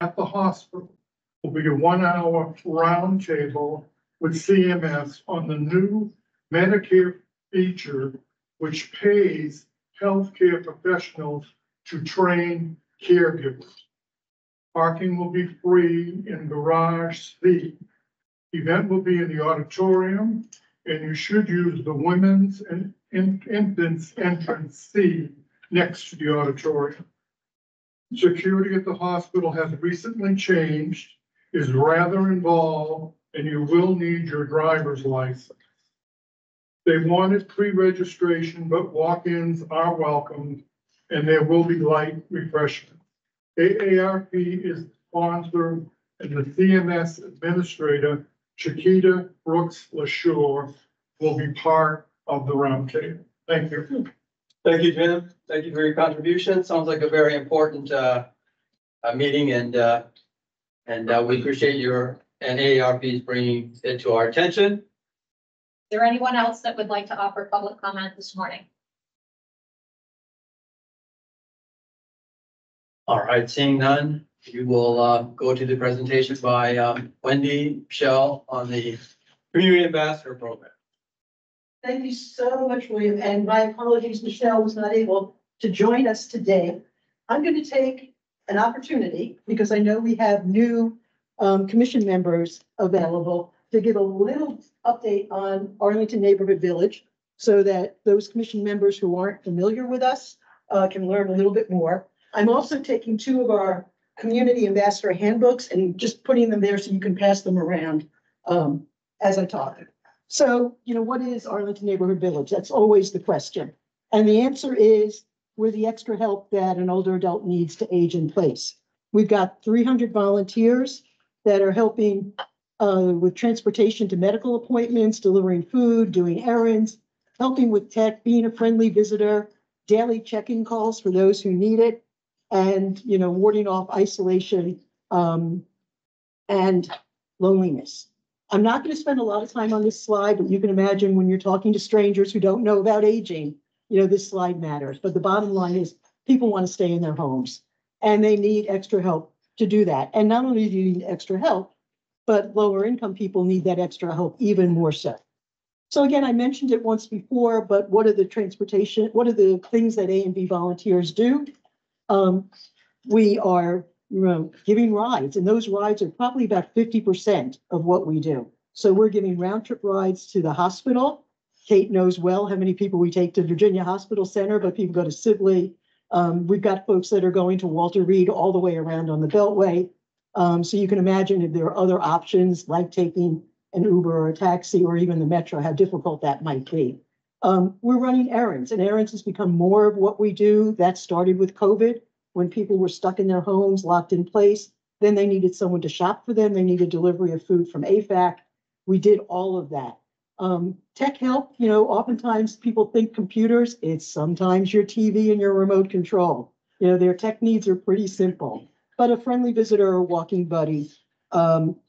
at the hospital will be a 1-hour roundtable with CMS on the new Medicare feature, which pays healthcare professionals to train caregivers. Parking will be free in garage C. Event will be in the auditorium, and you should use the women's and infants entrance C next to the auditorium. Security at the hospital has recently changed, is rather involved, and you will need your driver's license. They wanted pre-registration, but walk-ins are welcomed, and there will be light refreshment. AARP is the sponsor, and the CMS administrator, Chiquita Brooks LaSure, will be part of the roundtable. Thank you. Thank you, Jim. Thank you for your contribution. Sounds like a very important meeting, and we appreciate your and AARP's bringing it to our attention. Is there anyone else that would like to offer public comment this morning? All right, seeing none, we will go to the presentation by Wendy Michelle on the Community Ambassador Program. Thank you so much, William, and my apologies, Michelle was not able to join us today. I'm going to take an opportunity, because I know we have new commission members available, to give a little update on Arlington Neighborhood Village, so that those commission members who aren't familiar with us can learn a little bit more. I'm also taking 2 of our community ambassador handbooks and just putting them there so you can pass them around as I talk. So, what is Arlington Neighborhood Village? That's always the question. And the answer is, we're the extra help that an older adult needs to age in place. We've got 300 volunteers that are helping with transportation to medical appointments, delivering food, doing errands, helping with tech, being a friendly visitor, daily check-in calls for those who need it, and, warding off isolation and loneliness. I'm not going to spend a lot of time on this slide, but you can imagine when you're talking to strangers who don't know about aging, this slide matters. But the bottom line is people want to stay in their homes, and they need extra help to do that. And not only do you need extra help, but lower income people need that extra help even more so. So again, I mentioned it once before, but what are the things that A&B volunteers do? We are giving rides, and those rides are probably about 50% of what we do. So we're giving round trip rides to the hospital. Kate knows well how many people we take to Virginia Hospital Center, but people go to Sibley. We've got folks that are going to Walter Reed all the way around on the Beltway. So you can imagine if there are other options like taking an Uber or a taxi or even the Metro, how difficult that might be. We're running errands, and errands has become more of what we do. That started with COVID, when people were stuck in their homes, locked in place. Then they needed someone to shop for them. They needed delivery of food from AFAC. We did all of that. Tech help, oftentimes people think computers. It's sometimes your TV and your remote control. Their tech needs are pretty simple. But a friendly visitor or walking buddy.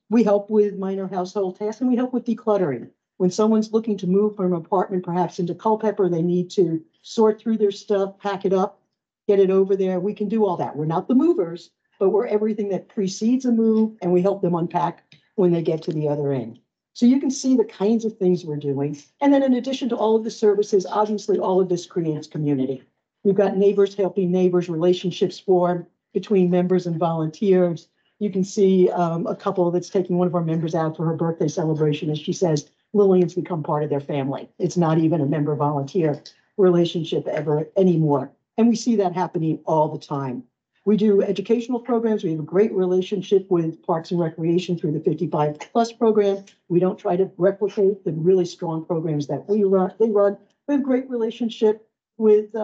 We help with minor household tasks, and we help with decluttering. When someone's looking to move from an apartment, perhaps into Culpeper, they need to sort through their stuff, pack it up, get it over there. We can do all that. We're not the movers, but we're everything that precedes a move, and we help them unpack when they get to the other end. So you can see the kinds of things we're doing. And then in addition to all of the services, obviously all of this creates community. We've got neighbors helping neighbors, relationships form between members and volunteers. You can see a couple that's taking one of our members out for her birthday celebration. As she says, Lillian's become part of their family. It's not even a member-volunteer relationship ever anymore. And we see that happening all the time. We do educational programs. We have a great relationship with Parks and Recreation through the 55 Plus program. We don't try to replicate the really strong programs that they run. We have a great relationship with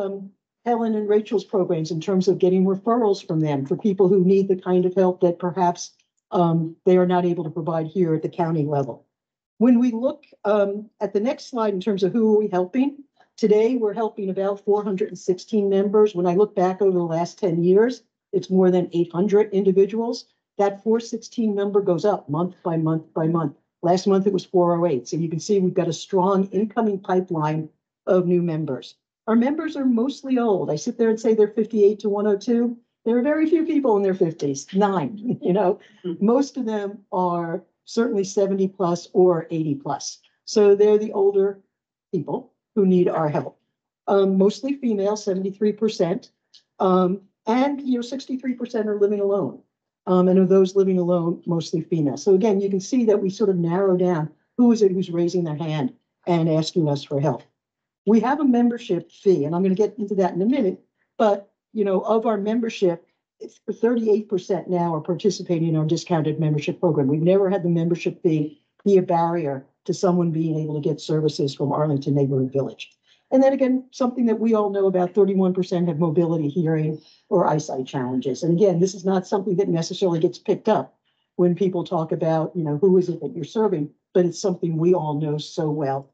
Helen and Rachel's programs in terms of getting referrals from them for people who need the kind of help that perhaps they are not able to provide here at the county level. When we look at the next slide in terms of who are we helping, today we're helping about 416 members. When I look back over the last 10 years, it's more than 800 individuals. That 416 number goes up month by month by month. Last month it was 408. So you can see we've got a strong incoming pipeline of new members. Our members are mostly old. I sit there and say they're 58 to 102. There are very few people in their fifties, 9, you know. Most of them are certainly 70 plus or 80 plus. So they're the older people who need our help. Mostly female, 73%. And 63% are living alone. And of those living alone, mostly female. So again, you can see that we sort of narrow down who is it who's raising their hand and asking us for help. We have a membership fee, and I'm going to get into that in a minute. But of our membership, 38% now are participating in our discounted membership program. We've never had the membership fee be a barrier to someone being able to get services from Arlington Neighborhood Village. And then again, something that we all know about, 31% have mobility, hearing, or eyesight challenges. And again, this is not something that necessarily gets picked up when people talk about, who is it that you're serving, but it's something we all know so well.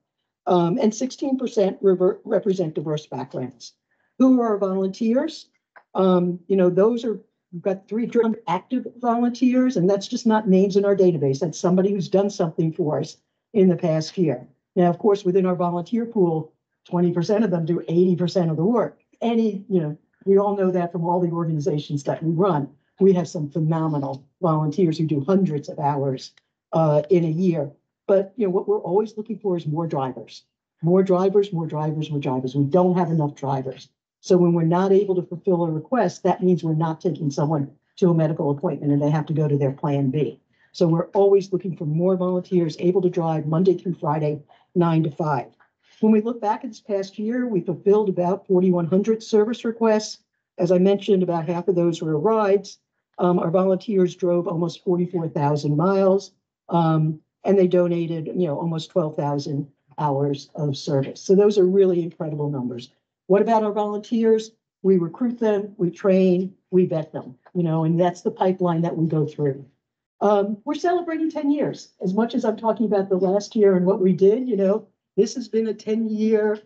And 16% represent diverse backgrounds. Who are our volunteers? We've got 300 active volunteers, and that's just not names in our database. That's somebody who's done something for us in the past year. Now, of course, within our volunteer pool, 20% of them do 80% of the work. We all know that from all the organizations that we run. We have some phenomenal volunteers who do hundreds of hours in a year. But what we're always looking for is more drivers. More drivers, more drivers, more drivers. We don't have enough drivers. So when we're not able to fulfill a request, that means we're not taking someone to a medical appointment and they have to go to their plan B. So we're always looking for more volunteers able to drive Monday through Friday, 9 to 5. When we look back at this past year, we fulfilled about 4,100 service requests. As I mentioned, about half of those were rides. Our volunteers drove almost 44,000 miles, and they donated, almost 12,000 hours of service. So those are really incredible numbers. What about our volunteers? We recruit them, we train, we vet them, and that's the pipeline that we go through. We're celebrating 10 years. As much as I'm talking about the last year and what we did, this has been a 10-year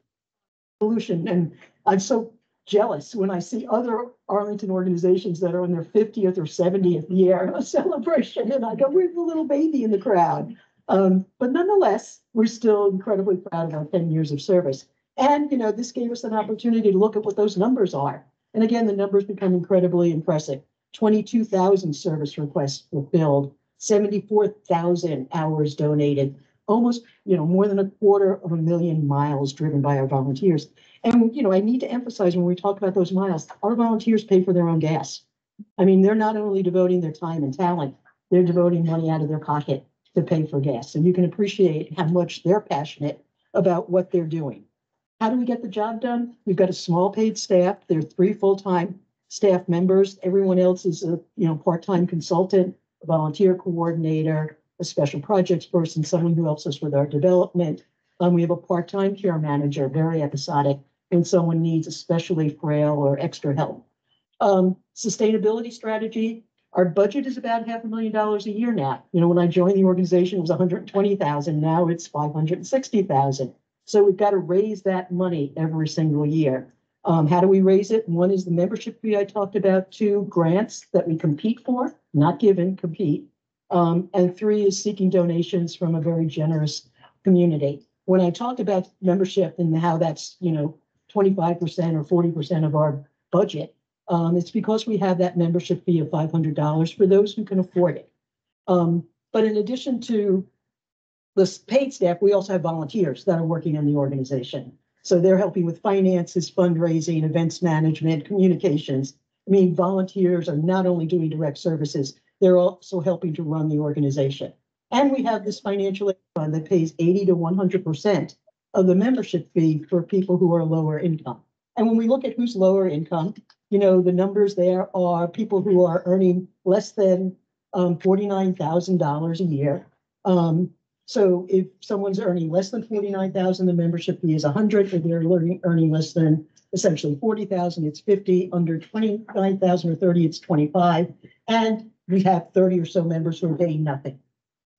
evolution. And I'm so jealous when I see other Arlington organizations that are in their 50th or 70th year of celebration. And I go, we're the little baby in the crowd. But nonetheless, we're still incredibly proud of our 10 years of service. And, this gave us an opportunity to look at what those numbers are. And again, the numbers become incredibly impressive. 22,000 service requests fulfilled, 74,000 hours donated, almost, more than 250,000 miles driven by our volunteers. And, I need to emphasize when we talk about those miles, our volunteers pay for their own gas. I mean, they're not only devoting their time and talent, they're devoting money out of their pocket to pay for gas. And you can appreciate how much they're passionate about what they're doing. How do we get the job done? We've got a small paid staff. There are 3 full-time staff members. Everyone else is a part-time consultant, a volunteer coordinator, a special projects person, someone who helps us with our development. We have a part-time care manager, very episodic, when someone needs especially frail or extra help. Sustainability strategy. Our budget is about $500,000 a year now. When I joined the organization, it was $120,000. Now it's $560,000. So we've got to raise that money every single year. How do we raise it? 1 is the membership fee I talked about. 2, grants that we compete for, not given, compete. And 3 is seeking donations from a very generous community. When I talked about membership and how that's, 25% or 40% of our budget, it's because we have that membership fee of $500 for those who can afford it. But in addition to the paid staff, we also have volunteers that are working in the organization. So they're helping with finances, fundraising, events management, communications. I mean, volunteers are not only doing direct services, they're also helping to run the organization. And we have this financial aid fund that pays 80 to 100% of the membership fee for people who are lower income. And when we look at who's lower income, the numbers there are people who are earning less than $49,000 a year. So if someone's earning less than $49,000, the membership fee is $100. If they're earning less than essentially $40,000, it's $50. Under $29,000 or $30,000, it's $25. And we have 30 or so members who are paying nothing.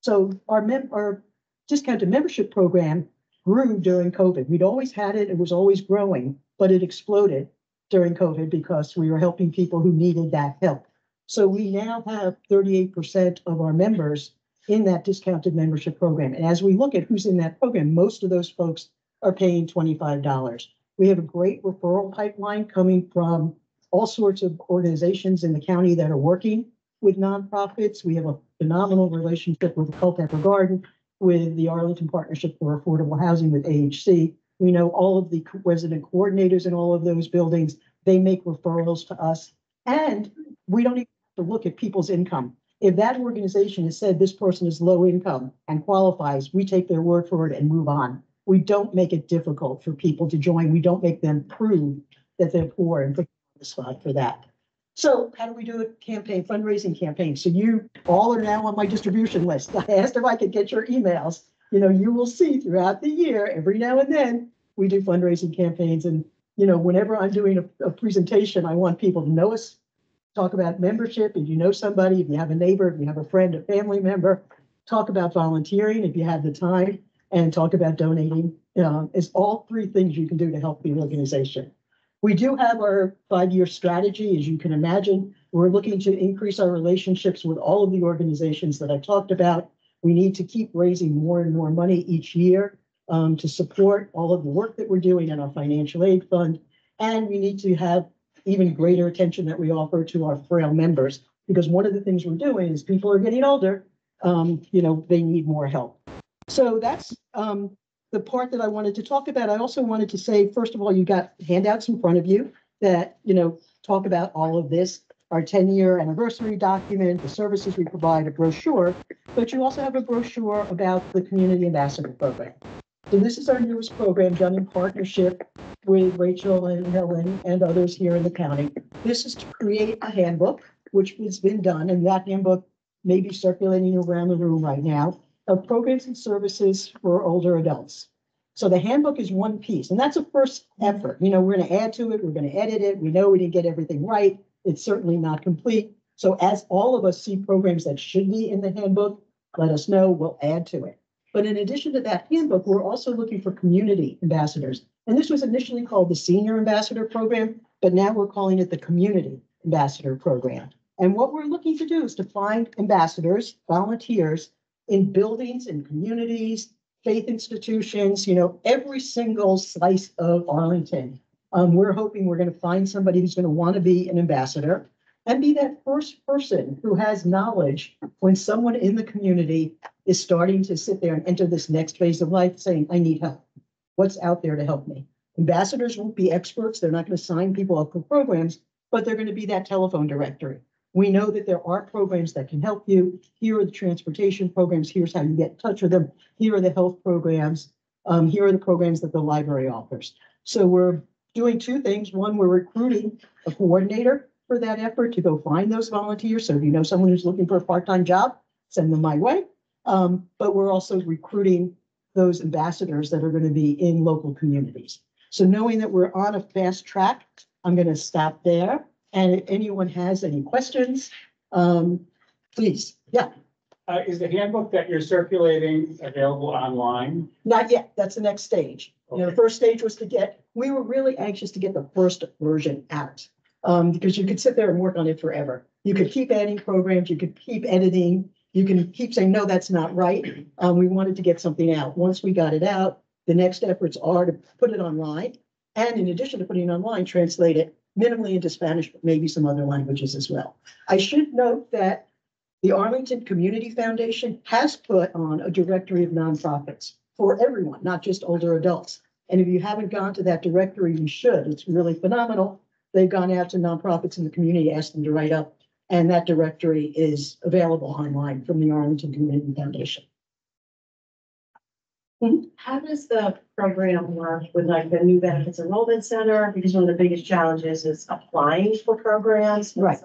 So our discounted membership program grew during COVID. We'd always had it. It was always growing, but it exploded during COVID because we were helping people who needed that help. So we now have 38% of our members in that discounted membership program. And as we look at who's in that program, most of those folks are paying $25. We have a great referral pipeline coming from all sorts of organizations in the county that are working with nonprofits. We have a phenomenal relationship with Culpeper Garden, with the Arlington Partnership for Affordable Housing with AHC. We know all of the resident coordinators in all of those buildings. They make referrals to us. And we don't even have to look at people's income. If that organization has said this person is low income and qualifies, we take their word for it and move on. We don't make it difficult for people to join. We don't make them prove that they're poor and put them on the spot for that. So how do we do a campaign, fundraising campaign? So you all are now on my distribution list. I asked if I could get your emails. You know, you will see throughout the year, every now and then, we do fundraising campaigns. And, you know, whenever I'm doing a presentation, I want people to know us, talk about membership. If you know somebody, if you have a neighbor, if you have a friend, a family member, talk about volunteering if you have the time, and talk about donating. It's all three things you can do to help the organization. We do have our 5-year strategy. As you can imagine, we're looking to increase our relationships with all of the organizations that I talked about. We need to keep raising more and more money each year to support all of the work that we're doing in our financial aid fund. And we need to have even greater attention that we offer to our frail members, because one of the things we're doing is people are getting older, you know, they need more help. So that's the part that I wanted to talk about. I also wanted to say, first of all, you got handouts in front of you that, you know, talk about all of this, our 10-year anniversary document, the services we provide, a brochure, but you also have a brochure about the Community Ambassador Program. So this is our newest program done in partnership with Rachel and Helen and others here in the county. This is to create a handbook, which has been done, and that handbook may be circulating around the room right now, of programs and services for older adults. So the handbook is one piece, and that's a first effort. You know, we're going to add to it. We're going to edit it. We know we didn't get everything right. It's certainly not complete. So as all of us see programs that should be in the handbook, let us know. We'll add to it. But in addition to that handbook, we're also looking for community ambassadors. And this was initially called the Senior Ambassador Program, but now we're calling it the Community Ambassador Program. And what we're looking to do is to find ambassadors, volunteers, in buildings and communities, faith institutions, you know, every single slice of Arlington. We're hoping we're going to find somebody who's going to want to be an ambassador and be that first person who has knowledge when someone in the community is starting to sit there and enter this next phase of life saying, I need help. What's out there to help me? Ambassadors won't be experts. They're not going to sign people up for programs, but they're going to be that telephone directory. We know that there are programs that can help you. Here are the transportation programs. Here's how you get in touch with them. Here are the health programs. Here are the programs that the library offers. So we're doing two things. One, we're recruiting a coordinator for that effort to go find those volunteers. So if you know someone who's looking for a part-time job, send them my way. But we're also recruiting those ambassadors that are going to be in local communities. So knowing that we're on a fast track, I'm going to stop there. And if anyone has any questions, please. Yeah. Is the handbook that you're circulating available online? Not yet. That's the next stage. You know, the first stage was we were really anxious to get the first version out because you could sit there and work on it forever. You could keep adding programs. You could keep editing. You can keep saying, no, that's not right. We wanted to get something out. Once we got it out, the next efforts are to put it online. And in addition to putting it online, translate it minimally into Spanish, but maybe some other languages as well. I should note that the Arlington Community Foundation has put on a directory of nonprofits for everyone, not just older adults. And if you haven't gone to that directory, you should. It's really phenomenal. They've gone out to nonprofits in the community, asked them to write up, and that directory is available online from the Arlington Community Foundation. How does the program work with like the new benefits enrollment center? Because one of the biggest challenges is applying for programs. Right.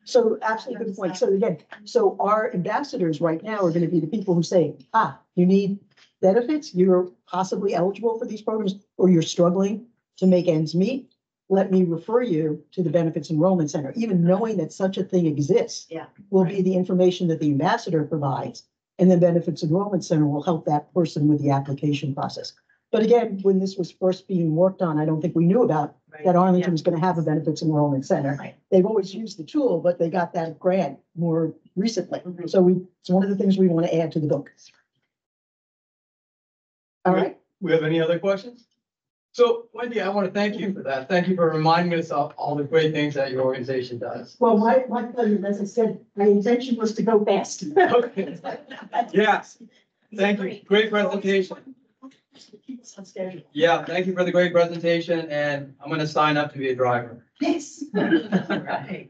So absolutely good point. So again, so our ambassadors right now are going to be the people who say, you need benefits, you're possibly eligible for these programs, or you're struggling to make ends meet. Let me refer you to the benefits enrollment center. Even knowing that such a thing exists will be the information that the ambassador provides. And the benefits enrollment center will help that person with the application process. But again, when this was first being worked on, I don't think we knew about that Arlington was going to have a benefits enrollment center. Right. They've always used the tool, but they got that grant more recently. So it's one of the things we want to add to the book. All right. We have any other questions? So Wendy, I want to thank you for that. Thank you for reminding us of all the great things that your organization does. Well, my pleasure, as I said, my intention was to go fast. Okay. Yes. Thank you. Great presentation. Keep us on schedule. Yeah, thank you for the great presentation, and I'm gonna sign up to be a driver. Yes. Right.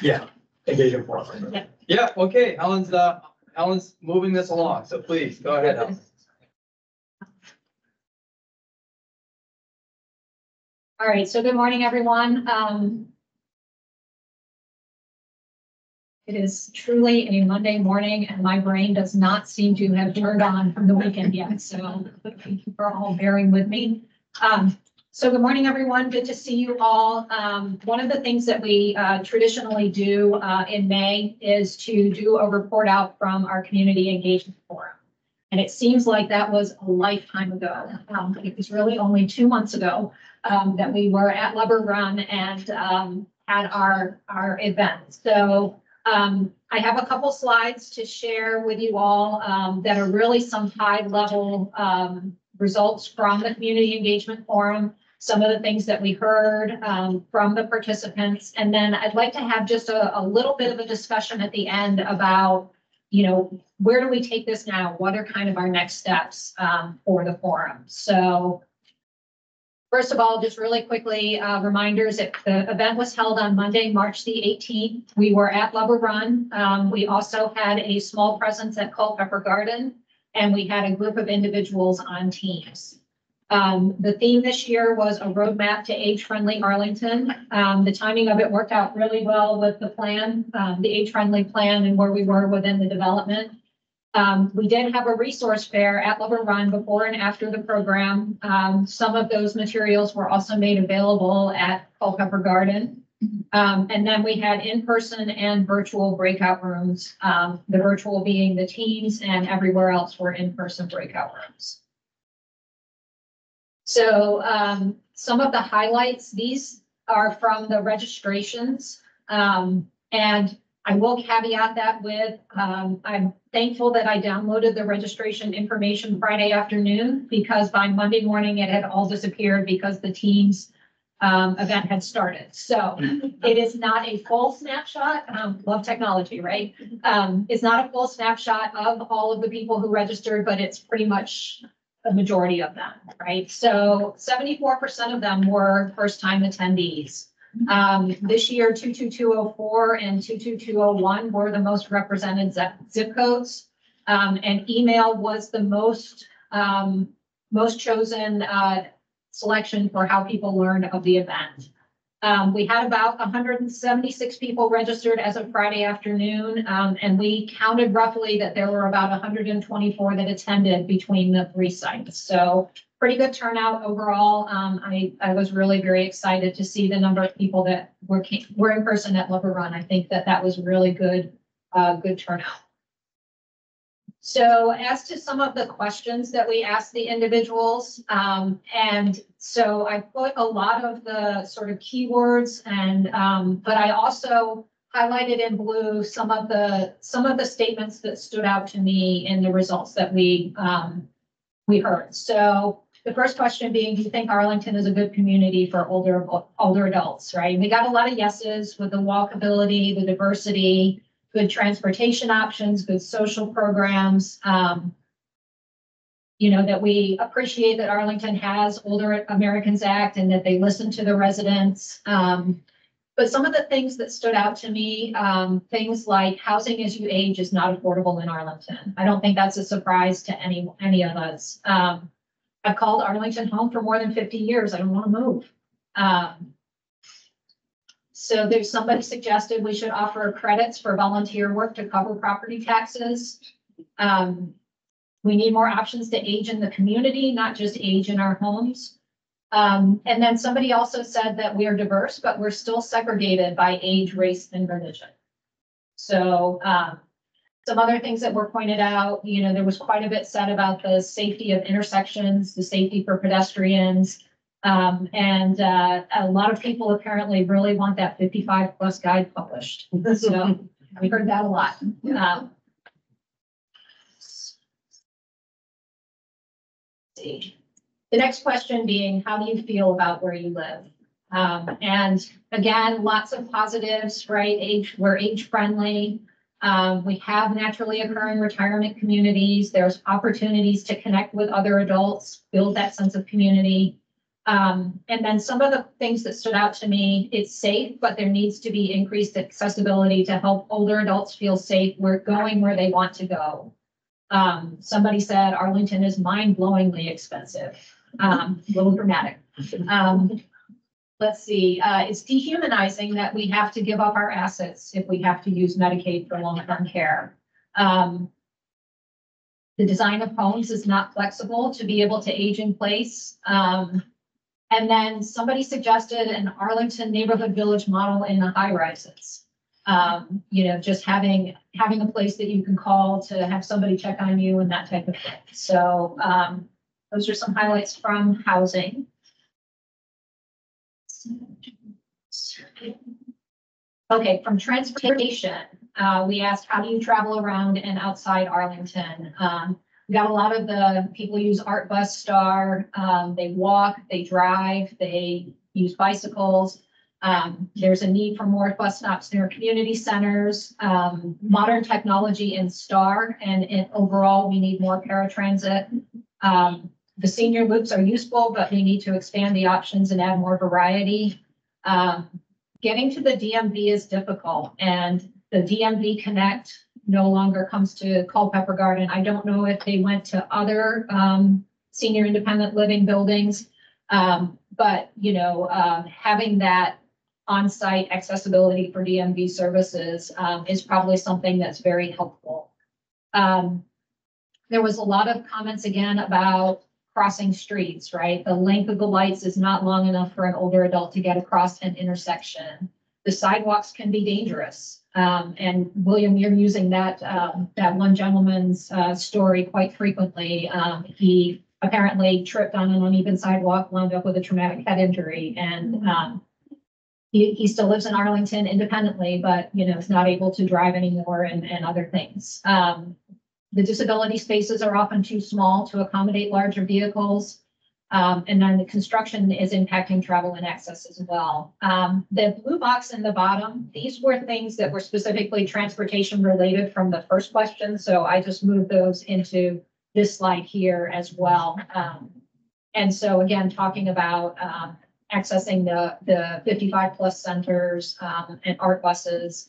Yeah. Engagement forum. Yeah. Yeah, okay, Helen's moving this along, so please, go ahead, Helen. All right, so good morning, everyone. It is truly a Monday morning and my brain does not seem to have turned on from the weekend yet. So thank you for all bearing with me. So good morning, everyone. Good to see you all. One of the things that we traditionally do in May is to do a report out from our community engagement forum. And it seems like that was a lifetime ago. It was really only 2 months ago that we were at Lubber Run and had our event. So I have a couple slides to share with you all that are really some high level results from the community engagement forum, some of the things that we heard from the participants. And then I'd like to have just a little bit of a discussion at the end about, you know, where do we take this now? What are kind of our next steps for the forum? So first of all, just really quickly, reminders that the event was held on Monday, March the 18th. We were at Lubber Run. We also had a small presence at Culpeper Garden, and we had a group of individuals on teams. The theme this year was a roadmap to age-friendly Arlington. The timing of it worked out really well with the plan, the age-friendly plan and where we were within the development. We did have a resource fair at Lubber Run before and after the program. Some of those materials were also made available at Culpeper Garden. And then we had in-person and virtual breakout rooms, the virtual being the teams and everywhere else were in-person breakout rooms. So some of the highlights, these are from the registrations. And I will caveat that with, I'm thankful that I downloaded the registration information Friday afternoon because by Monday morning it had all disappeared because the team's event had started. So it is not a full snapshot. Love technology, right? It's not a full snapshot of all of the people who registered, but it's pretty much a majority of them, right? So 74% of them were first-time attendees. This year, 22204 and 22201 were the most represented zip codes. And email was the most chosen selection for how people learned of the event. We had about 176 people registered as of Friday afternoon, and we counted roughly that there were about 124 that attended between the 3 sites. So pretty good turnout overall. I was really very excited to see the number of people that were in person at Lubber Run. I think that was really good turnout. So as to some of the questions that we asked the individuals, and so I put a lot of the sort of keywords and, but I also highlighted in blue some of the statements that stood out to me in the results that we heard. So the first question being, do you think Arlington is a good community for older adults, right? We got a lot of yeses with the walkability, the diversity, good transportation options, good social programs. You know, that we appreciate that Arlington has Older Americans Act and that they listen to the residents. But some of the things that stood out to me, things like housing as you age is not affordable in Arlington. I don't think that's a surprise to any of us. I've called Arlington home for more than 50 years. I don't want to move. So there's somebody suggested we should offer credits for volunteer work to cover property taxes. We need more options to age in the community, not just age in our homes. And then somebody also said that we are diverse, but we're still segregated by age, race, and religion. So some other things that were pointed out, you know, there was quite a bit said about the safety of intersections, the safety for pedestrians. And a lot of people apparently really want that 55 plus guide published. So we heard that a lot. See. The next question being, how do you feel about where you live? And again, lots of positives, right? We're age friendly. We have naturally occurring retirement communities. There's opportunities to connect with other adults, build that sense of community. And then some of the things that stood out to me, it's safe, but there needs to be increased accessibility to help older adults feel safe. We're going where they want to go. Somebody said Arlington is mind-blowingly expensive. A little dramatic. Let's see, it's dehumanizing that we have to give up our assets if we have to use Medicaid for long-term care. The design of homes is not flexible to be able to age in place. And then somebody suggested an Arlington neighborhood village model in the high rises. You know, just having a place that you can call to have somebody check on you and that type of thing. So those are some highlights from housing. Okay, from transportation, we asked, how do you travel around and outside Arlington? We got a lot of the people use Art Bus Star. They walk, they drive, they use bicycles. There's a need for more bus stops near community centers, modern technology in Star, and overall, we need more paratransit. The senior loops are useful, but we need to expand the options and add more variety. Getting to the DMV is difficult, and the DMV Connect no longer comes to Culpeper Garden. I don't know if they went to other senior independent living buildings, but you know, having that on-site accessibility for DMV services is probably something that's very helpful. There was a lot of comments again about crossing streets, right? The length of the lights is not long enough for an older adult to get across an intersection. The sidewalks can be dangerous. And William, you're using that one gentleman's story quite frequently. He apparently tripped on an uneven sidewalk, wound up with a traumatic head injury, and he still lives in Arlington independently, but you know, is not able to drive anymore and other things. The disability spaces are often too small to accommodate larger vehicles. And then the construction is impacting travel and access as well. The blue box in the bottom, these were things that were specifically transportation related from the first question. So I just moved those into this slide here as well. And so again, talking about accessing the 55 plus centers and art buses,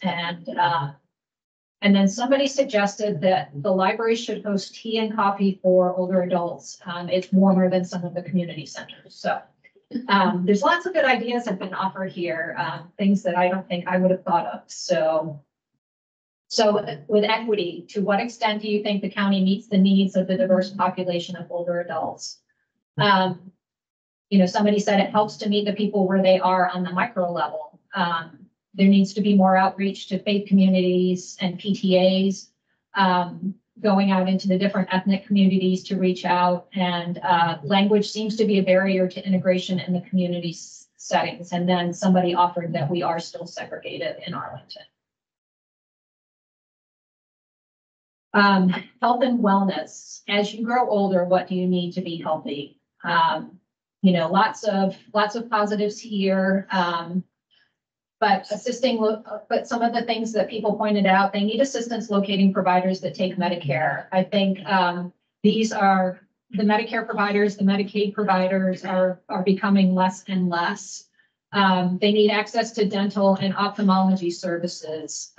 and then somebody suggested that the library should host tea and coffee for older adults. It's warmer than some of the community centers. So there's lots of good ideas that have been offered here, things that I don't think I would have thought of. So with equity, to what extent do you think the county meets the needs of the diverse population of older adults? You know, somebody said it helps to meet the people where they are on the micro level. There needs to be more outreach to faith communities and PTAs, going out into the different ethnic communities to reach out. And language seems to be a barrier to integration in the community settings. And then somebody offered that we are still segregated in Arlington. Health and wellness. As you grow older, what do you need to be healthy? You know, lots of positives here. But some of the things that people pointed out, they need assistance locating providers that take Medicare. I think these are the Medicare providers, the Medicaid providers are becoming less and less. They need access to dental and ophthalmology services.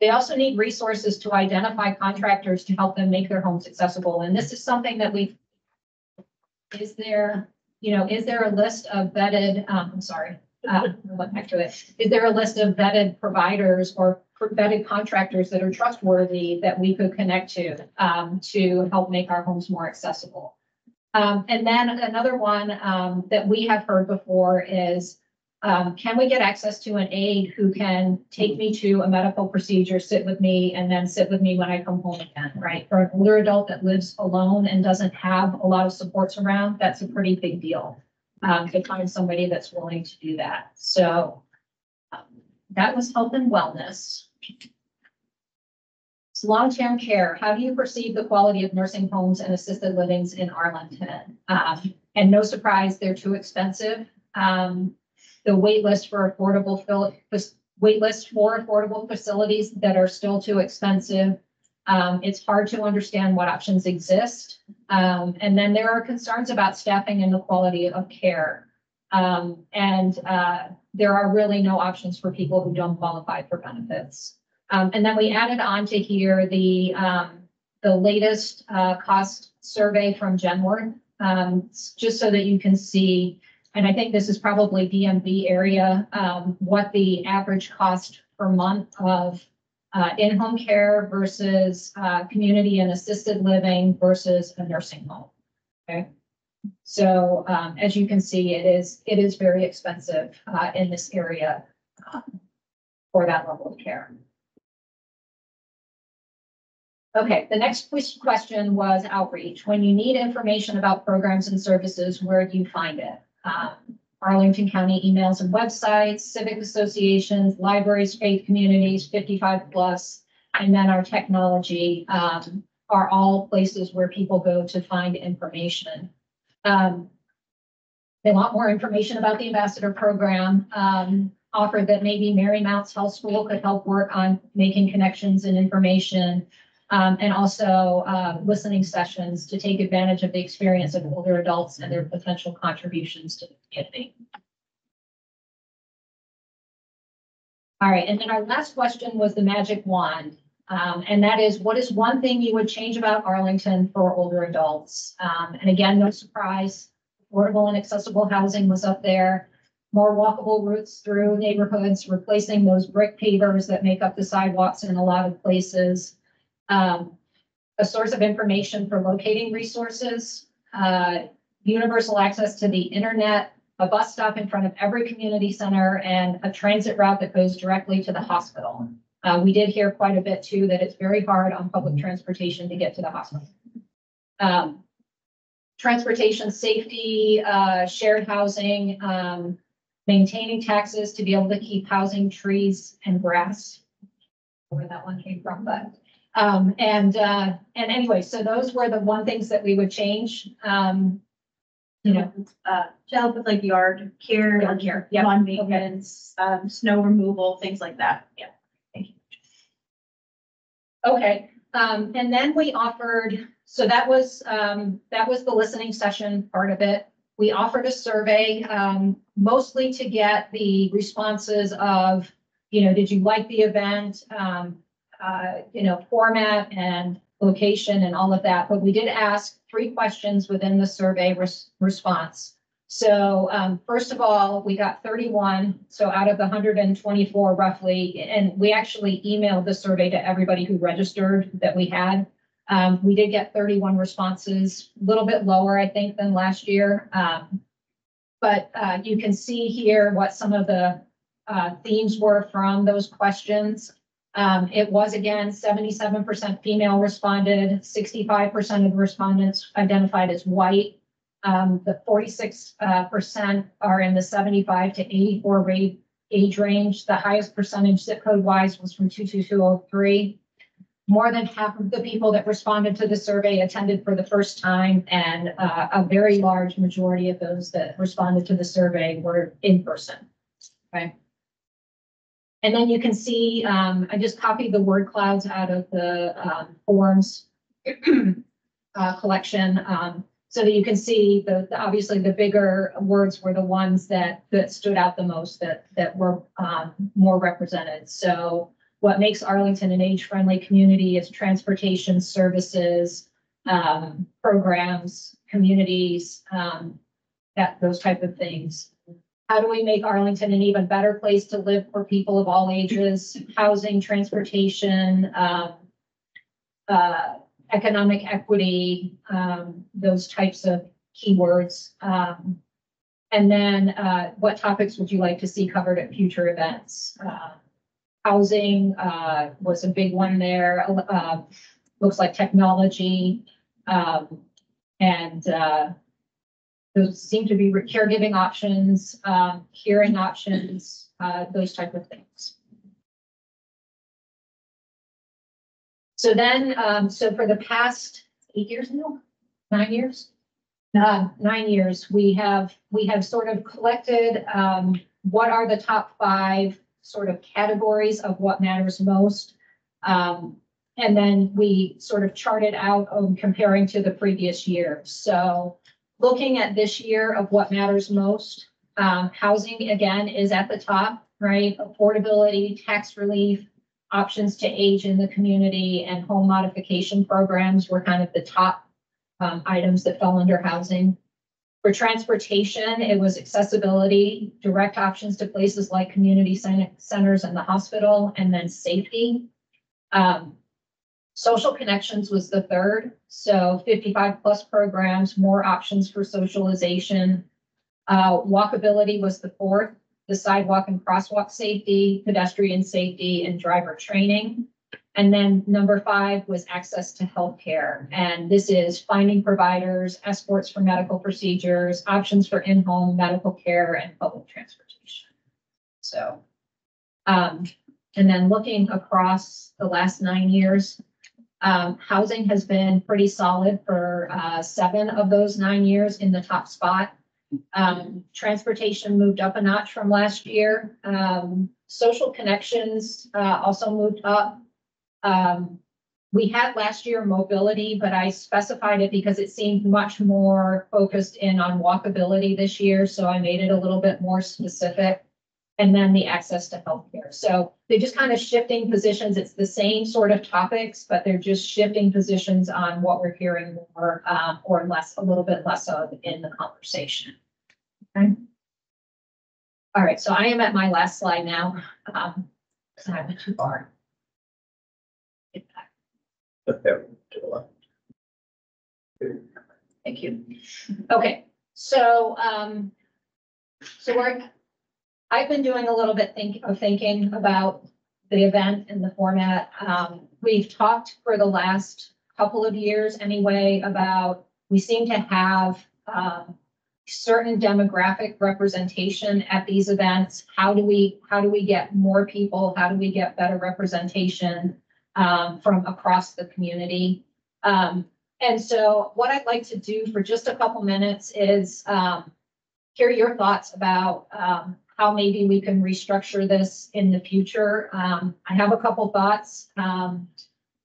They also need resources to identify contractors to help them make their homes accessible. And this is something that is there a list of vetted, is there a list of vetted providers or vetted contractors that are trustworthy that we could connect to help make our homes more accessible? And then another one that we have heard before is, can we get access to an aide who can take me to a medical procedure, sit with me, and then sit with me when I come home again, right? For an older adult that lives alone and doesn't have a lot of supports around, that's a pretty big deal. To find somebody that's willing to do that. So that was health and wellness. So long-term care, how do you perceive the quality of nursing homes and assisted livings in Arlington? And no surprise, they're too expensive. The wait list for affordable facilities that are still too expensive. It's hard to understand what options exist. And then there are concerns about staffing and the quality of care. There are really no options for people who don't qualify for benefits. And then we added on to here the latest cost survey from Genworth, just so that you can see, and I think this is probably DMV area, what the average cost per month of in-home care versus community and assisted living versus a nursing home. Okay. So as you can see, it is very expensive in this area for that level of care. Okay, the next question was outreach. When you need information about programs and services, where do you find it? Arlington County emails and websites, civic associations, libraries, faith communities, 55 plus, and then our technology are all places where people go to find information. They want more information about the ambassador program, offered that maybe Marymount's Health School could help work on making connections and information. And also listening sessions to take advantage of the experience of older adults and their potential contributions to the community. All right, and then our last question was the magic wand. And that is, what is one thing you would change about Arlington for older adults? And again, no surprise, affordable and accessible housing was up there. More walkable routes through neighborhoods, replacing those brick pavers that make up the sidewalks in a lot of places. A source of information for locating resources, universal access to the internet, a bus stop in front of every community center, and a transit route that goes directly to the hospital. We did hear quite a bit too that it's very hard on public transportation to get to the hospital. Transportation safety, shared housing, maintaining taxes to be able to keep housing, trees, and grass. Where that one came from, but. And anyway, so those were the one things that we would change. You know, To help with like yard care, yeah, lawn maintenance, snow removal, things like that. Yeah. Thank you. Okay. And then we offered, so that was the listening session part of it. We offered a survey, mostly to get the responses of, you know, did you like the event? You know, format and location and all of that, but we did ask 3 questions within the survey response. So first of all, we got 31. So out of the 124 roughly, and we actually emailed the survey to everybody who registered that we had. We did get 31 responses, a little bit lower, I think, than last year. But you can see here what some of the themes were from those questions. It was, again, 77% female responded, 65% of the respondents identified as white. The 46% are in the 75 to 84 age range. The highest percentage zip code wise was from 22203. More than half of the people that responded to the survey attended for the first time, and a very large majority of those that responded to the survey were in person. Okay. And then you can see, I just copied the word clouds out of the forms collection, so that you can see obviously the bigger words were the ones that stood out the most, that were more represented. So what makes Arlington an age-friendly community is transportation services, programs, communities, those type of things. How do we make Arlington an even better place to live for people of all ages? Housing, transportation, economic equity, those types of keywords. And then what topics would you like to see covered at future events? Housing was a big one there. Looks like technology, and those seem to be caregiving options, hearing options, those type of things. So then, so for the past 8 years now, 9 years? 9 years, we have sort of collected, what are the top 5 sort of categories of what matters most. And then we sort of charted out comparing to the previous year. So looking at this year of what matters most, housing again is at the top, right? Affordability, tax relief, options to age in the community, and home modification programs were kind of the top items that fell under housing. For transportation, it was accessibility, direct options to places like community centers and the hospital, and then safety. Social connections was the third. So 55+ programs, more options for socialization. Walkability was the fourth. The sidewalk and crosswalk safety, pedestrian safety, and driver training. And then number 5 was access to healthcare. And this is finding providers, escorts for medical procedures, options for in-home medical care, and public transportation. So, and then looking across the last 9 years, housing has been pretty solid for 7 of those 9 years in the top spot. Transportation moved up a notch from last year. Social connections also moved up. We had last year mobility, but I specified it because it seemed much more focused in on walkability this year. So I made it a little bit more specific. And then the access to healthcare. So they're just kind of shifting positions. It's the same sort of topics, but they're just shifting positions on what we're hearing more or less, a little bit less of in the conversation. Okay. All right, so I am at my last slide now. So I went too far. Get back. Thank you. Okay, so I've been doing a little bit of thinking about the event and the format. We've talked for the last couple of years anyway about, we seem to have certain demographic representation at these events. How do we get more people? How do we get better representation from across the community? And so what I'd like to do for just a couple minutes is hear your thoughts about how maybe we can restructure this in the future. I have a couple thoughts, but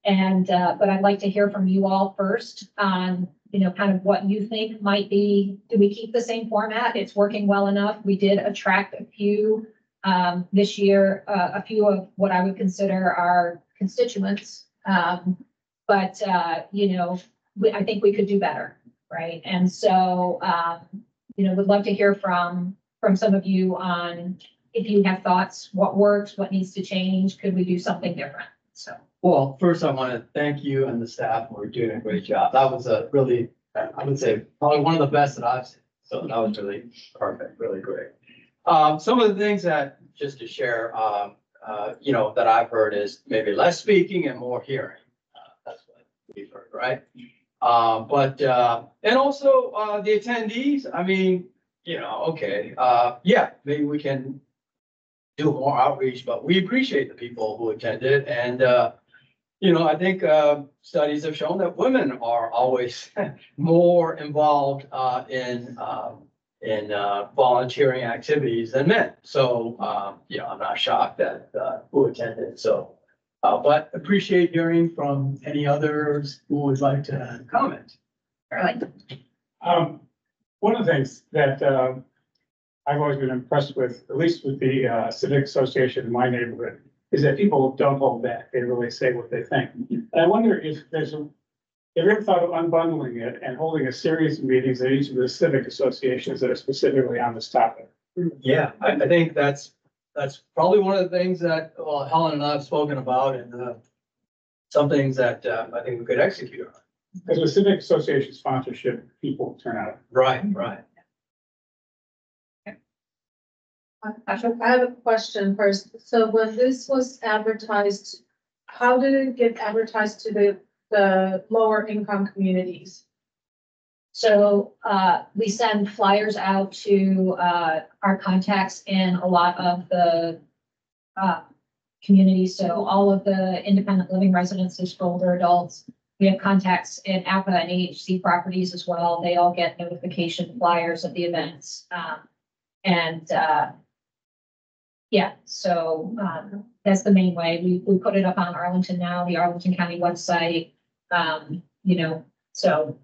I'd like to hear from you all first on, kind of what you think might be. Do we keep the same format? It's working well enough. We did attract a few this year, a few of what I would consider our constituents. But I think we could do better, right? And so, would love to hear from some of you on if you have thoughts, what works, what needs to change, could we do something different? So. Well, first I want to thank you and the staff for doing a great job. That was a really, I would say, probably one of the best that I've seen. So that was really perfect, really great. Some of the things that, just to share, that I've heard is maybe less speaking and more hearing. That's what we've heard, right? And also the attendees, I mean, maybe we can do more outreach, but we appreciate the people who attended. And, I think studies have shown that women are always more involved in volunteering activities than men. So, I'm not shocked that who attended. So, but appreciate hearing from any others who would like to comment. One of the things that I've always been impressed with, at least with the Civic Association in my neighborhood, is that people don't hold back. They really say what they think. And I wonder if have you ever thought of unbundling it and holding a series of meetings at each of the civic associations that are specifically on this topic? Yeah, I think that's probably one of the things that, Helen and I have spoken about, and some things that I think we could execute on. Because with civic association sponsorship, people turn out. Right. I have a question first. So when this was advertised, how did it get advertised to the lower income communities? So we send flyers out to our contacts in a lot of the community. So all of the independent living residences for older adults. We have contacts in APA and AHC properties as well. They all get notification flyers of the events. Yeah, so that's the main way. We put it up on Arlington Now, the Arlington County website. So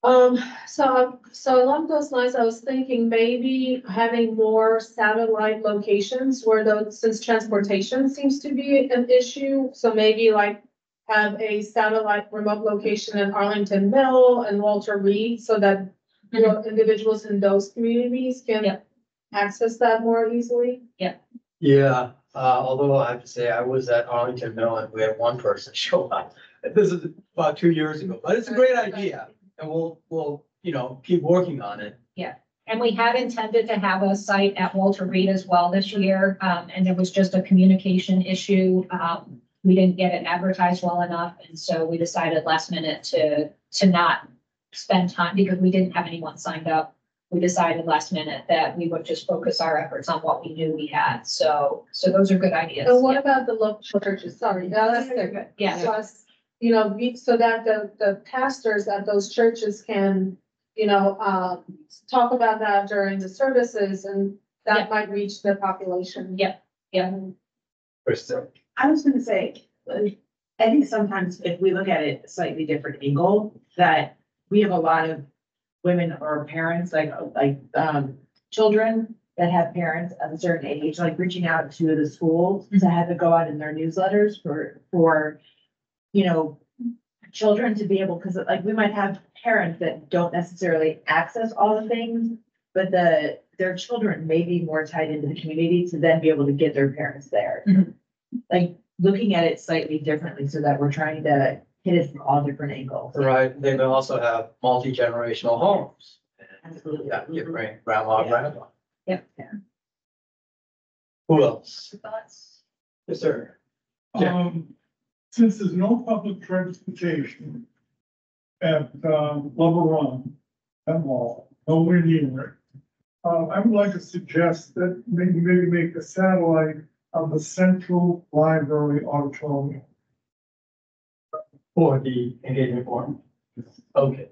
So along those lines, I was thinking maybe having more satellite locations where those, since transportation seems to be an issue, so maybe like have a satellite remote location in Arlington Mill and Walter Reed so that, you know, individuals in those communities can Yep. access that more easily. Yeah, although I have to say, I was at Arlington Mill and we had one person show up. This is about 2 years ago, but it's a great idea and we'll, keep working on it. And we had intended to have a site at Walter Reed as well this year, and it was just a communication issue. We didn't get it advertised well enough, and so we decided last minute to not spend time because we didn't have anyone signed up. We decided last minute that we would just focus our efforts on what we knew we had. So those are good ideas. And what Yeah. about the local churches? Sorry, that's good. Yeah. Plus, so that the pastors at those churches can, talk about that during the services and that might reach the population. Yeah. Krista? I was gonna say, I think sometimes if we look at it a slightly different angle, that we have a lot of women or parents, children that have parents of a certain age, like reaching out to the schools to have it go out in their newsletters for, children to be able, because like we might have parents that don't necessarily access all the things, but their children may be more tied into the community to then be able to get their parents there. Mhm. Like looking at it slightly differently so that we're trying to hit it from all different angles. Right, they may also have multi-generational homes. Absolutely. Yeah, you bring grandma, grandpa. Yep. Who else? Thoughts? Yes, sir. Yeah. Since there's no public transportation at, Lover Run, that mall, nowhere near it. I would like to suggest that maybe make a satellite of the Central Library Auditorium. For the engagement forum. Okay.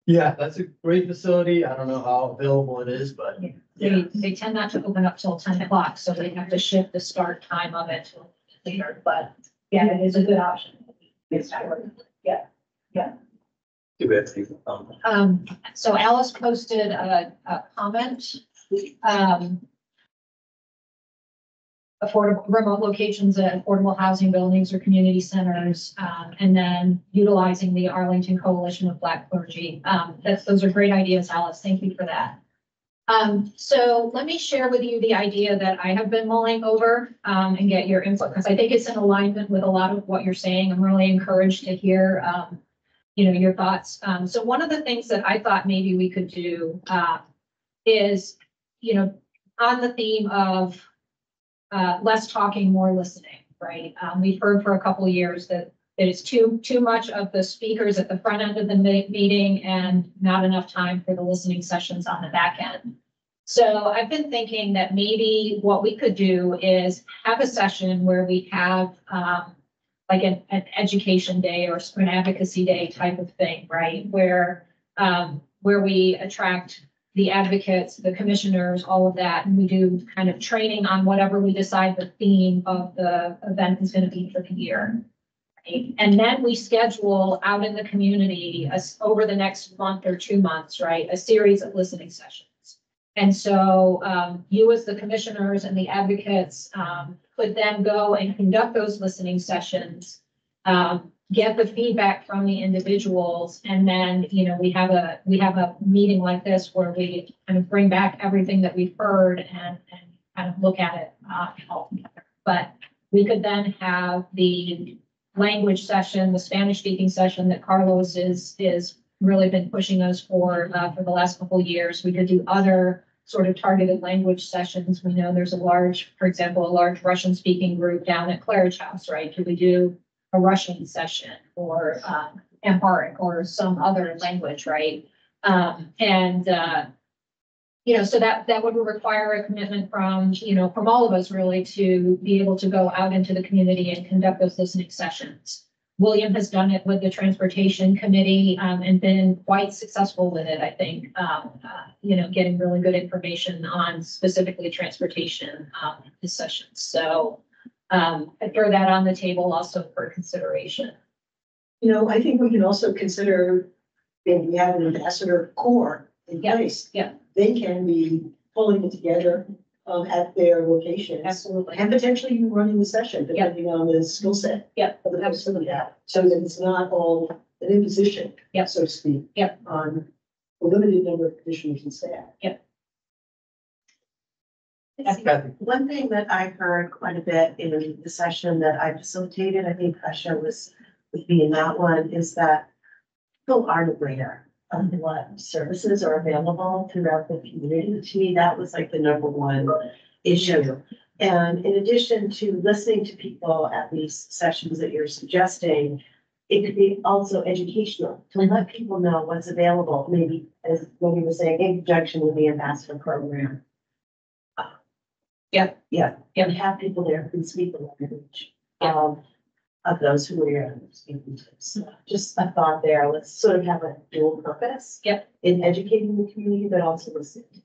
Yeah, that's a great facility. I don't know how available it is, but yeah. They tend not to open up till 10 o'clock, so they have to shift the start time of it to later, but yeah, it is a good option. Do we have to take the So Alice posted a comment. Affordable remote locations at affordable housing buildings or community centers, and then utilizing the Arlington Coalition of Black Clergy. Those are great ideas, Alice. Thank you for that. So let me share with you the idea that I have been mulling over, and get your input, because I think it's in alignment with a lot of what you're saying. I'm really encouraged to hear, your thoughts. So one of the things that I thought maybe we could do, is, on the theme of, less talking, more listening, right? We've heard for a couple of years that it's too much of the speakers at the front end of the meeting and not enough time for the listening sessions on the back end. So I've been thinking that maybe what we could do is have a session where we have like an education day or an advocacy day type of thing, right? Where we attract the advocates, the commissioners, all of that, and we do kind of training on whatever we decide the theme of the event is going to be for the year. Right? And then we schedule out in the community over the next month or 2 months, right, a series of listening sessions. And so you as the commissioners and the advocates could then go and conduct those listening sessions, get the feedback from the individuals, and then, we have a meeting like this where we kind of bring back everything that we've heard and kind of look at it all together. But we could then have the language session, the Spanish speaking session that Carlos is really been pushing us for the last couple of years. We could do other sort of targeted language sessions. We know there's for example, a large Russian speaking group down at Claridge House, right? Could we do a Russian session or Amharic or some other language, right? So that would require a commitment from, from all of us really to be able to go out into the community and conduct those listening sessions. William has done it with the transportation committee, and been quite successful with it, I think. Getting really good information on specifically transportation, sessions. So, I throw that on the table also for consideration. I think we can also consider, if we have an ambassador corps in Yeah, place. yeah. They can be pulling it together, at their locations. Absolutely. And potentially even running the session, Yeah. depending on the skill set. Yeah, Of the person we have, so that it's not all an imposition. Yeah. So to speak. Yeah. On a limited number of commissioners and staff. Kathy. One thing that I heard quite a bit in the session that I facilitated, I think Asha was with me in that one, is that people aren't aware of what services are available throughout the community. To me, that was like the number one issue. And in addition to listening to people at these sessions that you're suggesting, it could be also educational to let people know what's available, maybe as what you were saying, in conjunction with the ambassador program. Yeah. And have people there who can speak the language, of those who are speaking to. So just a thought there, let's sort of have a dual purpose. Yep. In educating the community, but also listening to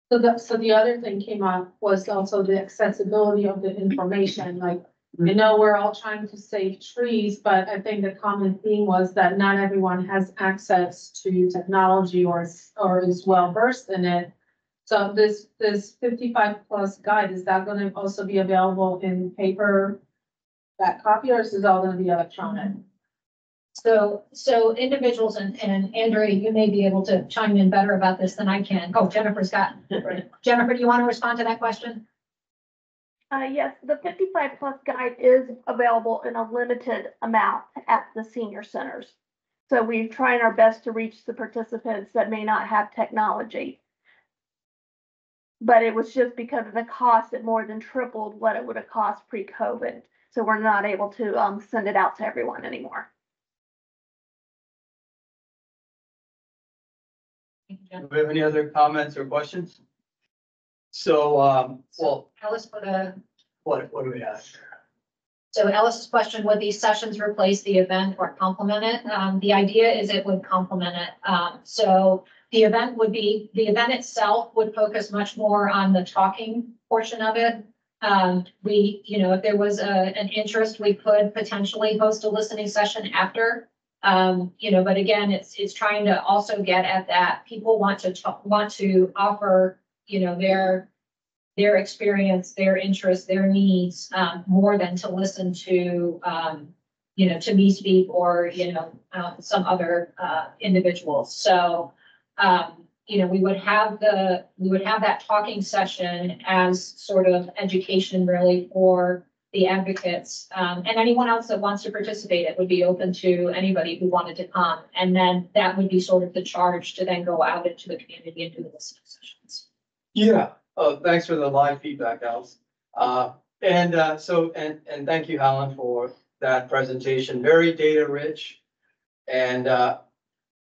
them. So the other thing came up was also the accessibility of the information, like, I know we're all trying to save trees, but I think the common theme was that not everyone has access to technology or is well versed in it. So this 55+ guide, is that gonna also be available in paper, that copy, or is it all gonna be electronic? So individuals and Andrea, you may be able to chime in better about this than I can. Oh, Jennifer's got, Jennifer, do you want to respond to that question? Yes, the 55+ guide is available in a limited amount at the senior centers. So we're trying our best to reach the participants that may not have technology. But it was just because of the cost, it more than tripled what it would have cost pre-COVID. So we're not able to send it out to everyone anymore. Do we have any other comments or questions? So, well, Ellis put a, what do we have? so Ellis's question, would these sessions replace the event or complement it? The idea is it would complement it. So the event itself would focus much more on the talking portion of it. If there was an interest, we could potentially host a listening session after. But again, it's trying to also get at that. People want to offer, their experience, their interests, their needs, more than to listen to, to me speak or, some other, individuals. So, we would have that talking session as sort of education really for the advocates, and anyone else that wants to participate. It would be open to anybody who wanted to come. And then that would be sort of the charge to then go out into the community and do the listening sessions. Yeah, thanks for the live feedback, Alice. And thank you, Helen, for that presentation. Very data rich. And,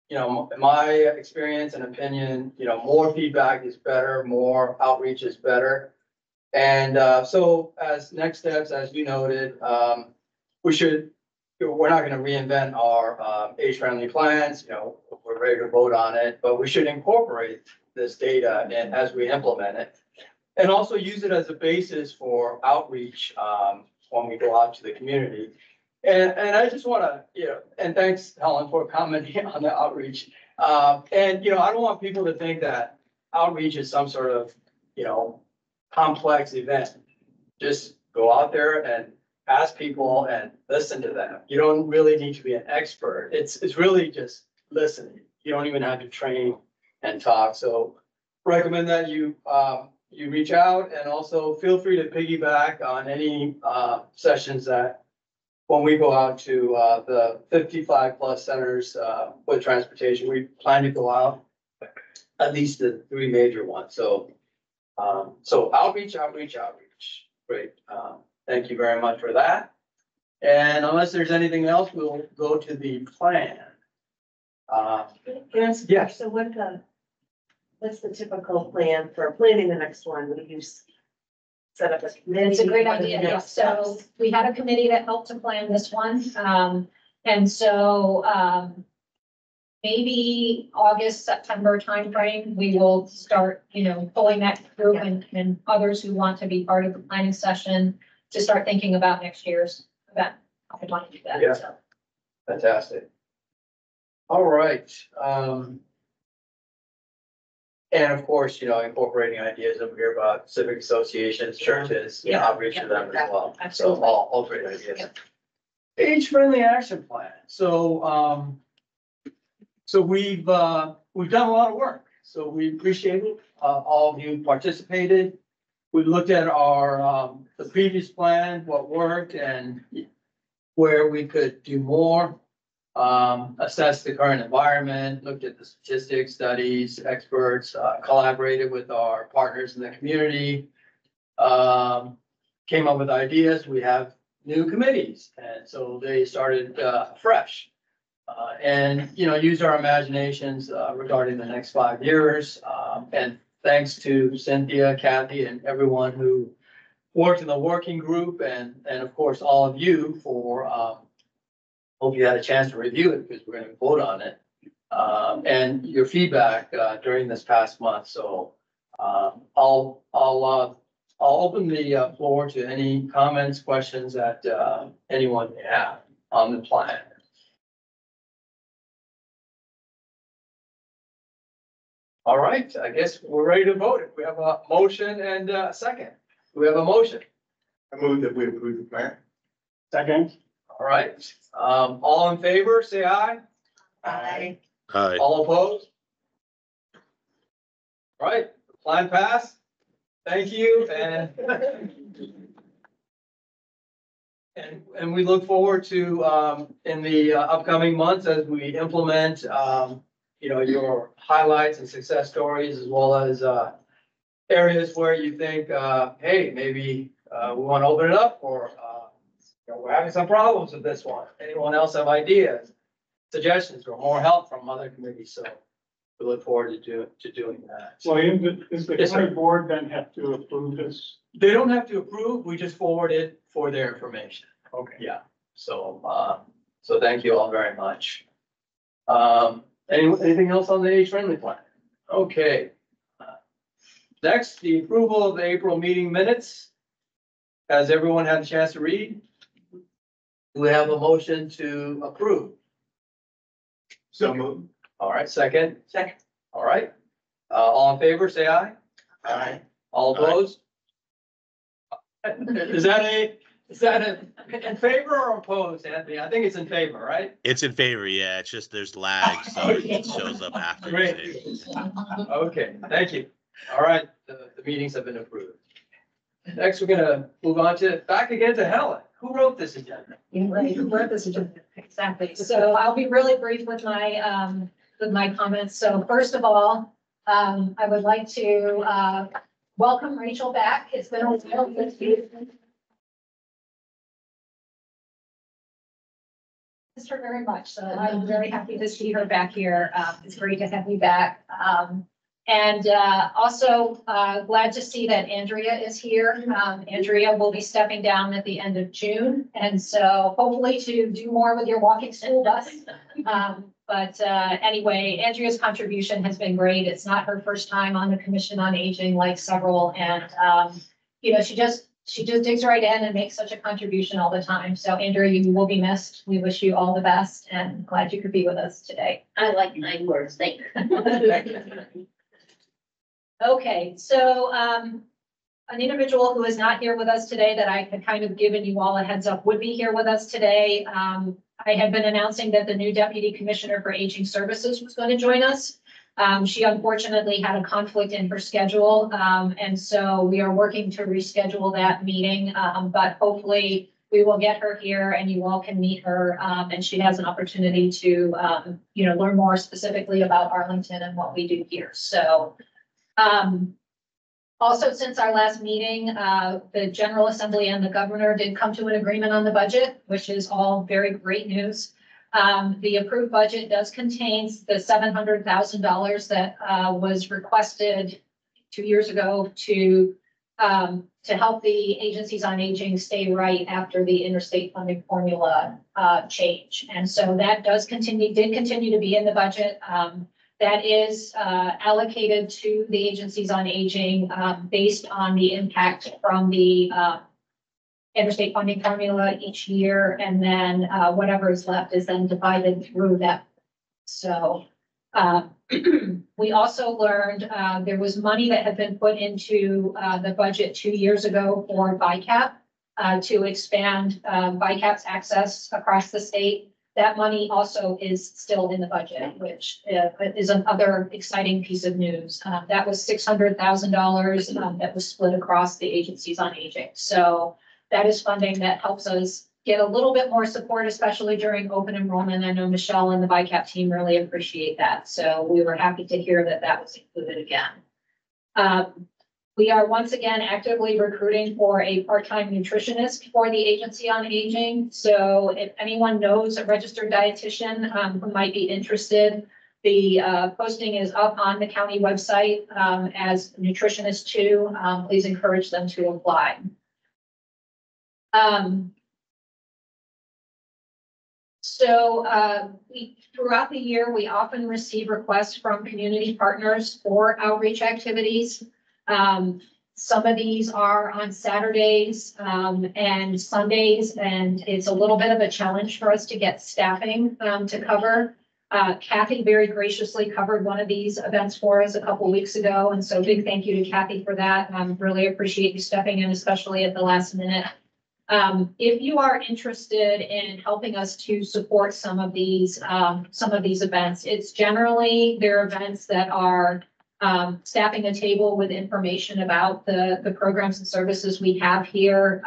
in my experience and opinion, more feedback is better, more outreach is better. And so as next steps, as you noted, we're not going to reinvent our age-friendly plans. We're ready to vote on it, but we should incorporate this data and as we implement it, and also use it as a basis for outreach when we go out to the community. And I just want to, and thanks, Helen, for commenting on the outreach. I don't want people to think that outreach is some sort of, complex event. Just go out there and ask people and listen to them. You don't really need to be an expert. It's really just listening. You don't even have to train and talk. So recommend that you reach out, and also feel free to piggyback on any sessions that when we go out to the 55+ centers with transportation. We plan to go out at least the 3 major ones. So outreach. Great. Thank you very much for that. And unless there's anything else, we'll go to the plan. Yes. Yes. So what What's the typical plan for planning the next one? Would you set up a committee? It's a great What are the idea, yeah. next So steps? we had a committee that helped to plan this one. And so, maybe August, September timeframe, we will start, pulling that group and others who want to be part of the planning session to start thinking about next year's event. I want to do that. Yeah. So. Fantastic. All right. And of course, incorporating ideas over here about civic associations, churches, Yeah. outreach to them as well. So Absolutely. all great ideas. Yeah. Age-friendly action plan. So, we've done a lot of work. So we appreciate it. All of you participated. We looked at our, the previous plan, what worked and where we could do more. Assess the current environment, looked at the statistics, studies, experts, collaborated with our partners in the community. Came up with ideas. We have new committees, and so they started fresh. And used our imaginations regarding the next 5 years. And thanks to Cynthia, Kathy, and everyone who worked in the working group, and of course all of you for. Hope you had a chance to review it because we're going to vote on it. And your feedback during this past month. So I'll open the floor to any comments, questions that anyone may have on the plan. All right, I guess we're ready to vote. If we have a motion and a second. We have a motion. I move that we approve the plan. Second, All right, all in favor, say aye. Aye. Aye. All opposed? All right, plan passed. Thank you, and we look forward to, in the upcoming months as we implement, your highlights and success stories, as well as, areas where you think, hey, maybe, we want to open it up, or, we're having some problems with this one. Anyone else have ideas, suggestions, or more help from other committees? So we look forward to doing that. William, does the Yes, sir. county board then have to approve this? They don't have to approve, we just forward it for their information. Okay. Yeah, so, thank you all very much. Anything else on the age-friendly plan? Okay. Next, the approval of the April meeting minutes. Has everyone had a chance to read? Do we have a motion to approve? So moved. All right, second? Second. All right, all in favor, say aye. Aye. All opposed? Is that in favor or opposed, Anthony? I think it's in favor, right? It's in favor, yeah. It's just there's lag, so it shows up after. you Great. say. Okay, thank you. All right, the meetings have been approved. Next, we're gonna move on back again to Helen. Who wrote this agenda? Exactly. So I'll be really brief with my comments. So first of all, I would like to, welcome Rachel back. It's been a while since we missed her very much. So I'm very happy to see her back here. It's great to have you back. And also glad to see that Andrea is here. Andrea will be stepping down at the end of June. And so hopefully to do more with your walking school bus. But anyway, Andrea's contribution has been great. It's not her first time on the Commission on Aging like several. And, she just digs right in and makes such a contribution all the time. So Andrea, you will be missed. We wish you all the best and glad you could be with us today. I like 9 words, thank you. Okay, so an individual who is not here with us today that I had kind of given you all a heads up would be here with us today. I had been announcing that the new Deputy Commissioner for Aging Services was going to join us. She unfortunately had a conflict in her schedule, and so we are working to reschedule that meeting, but hopefully we will get her here and you all can meet her, and she has an opportunity to, learn more specifically about Arlington and what we do here. So also, since our last meeting, the General Assembly and the governor did come to an agreement on the budget, which is all very great news. The approved budget does contain the $700,000 that was requested 2 years ago to help the agencies on aging stay right after the interstate funding formula change. And so that did continue to be in the budget. That is allocated to the agencies on aging based on the impact from the interstate funding formula each year, and then whatever is left is then divided through that. So we also learned there was money that had been put into the budget 2 years ago for VICAP to expand VICAP's access across the state. That money also is still in the budget, which is another exciting piece of news. That was $600,000 that was split across the agencies on aging. So that is funding that helps us get a little bit more support, especially during open enrollment. I know Michelle and the VICAP team really appreciate that. So we were happy to hear that that was included again. We are once again actively recruiting for a part-time nutritionist for the Agency on Aging. So if anyone knows a registered dietitian who might be interested, the posting is up on the county website as nutritionist too. Please encourage them to apply. Throughout the year, we often receive requests from community partners for outreach activities. Some of these are on Saturdays and Sundays, and it's a little bit of a challenge for us to get staffing to cover. Kathy very graciously covered one of these events for us a couple weeks ago, and so big thank you to Kathy for that. Really appreciate you stepping in, especially at the last minute. If you are interested in helping us to support some of these events, it's generally they're events that are staffing a table with information about the programs and services we have here.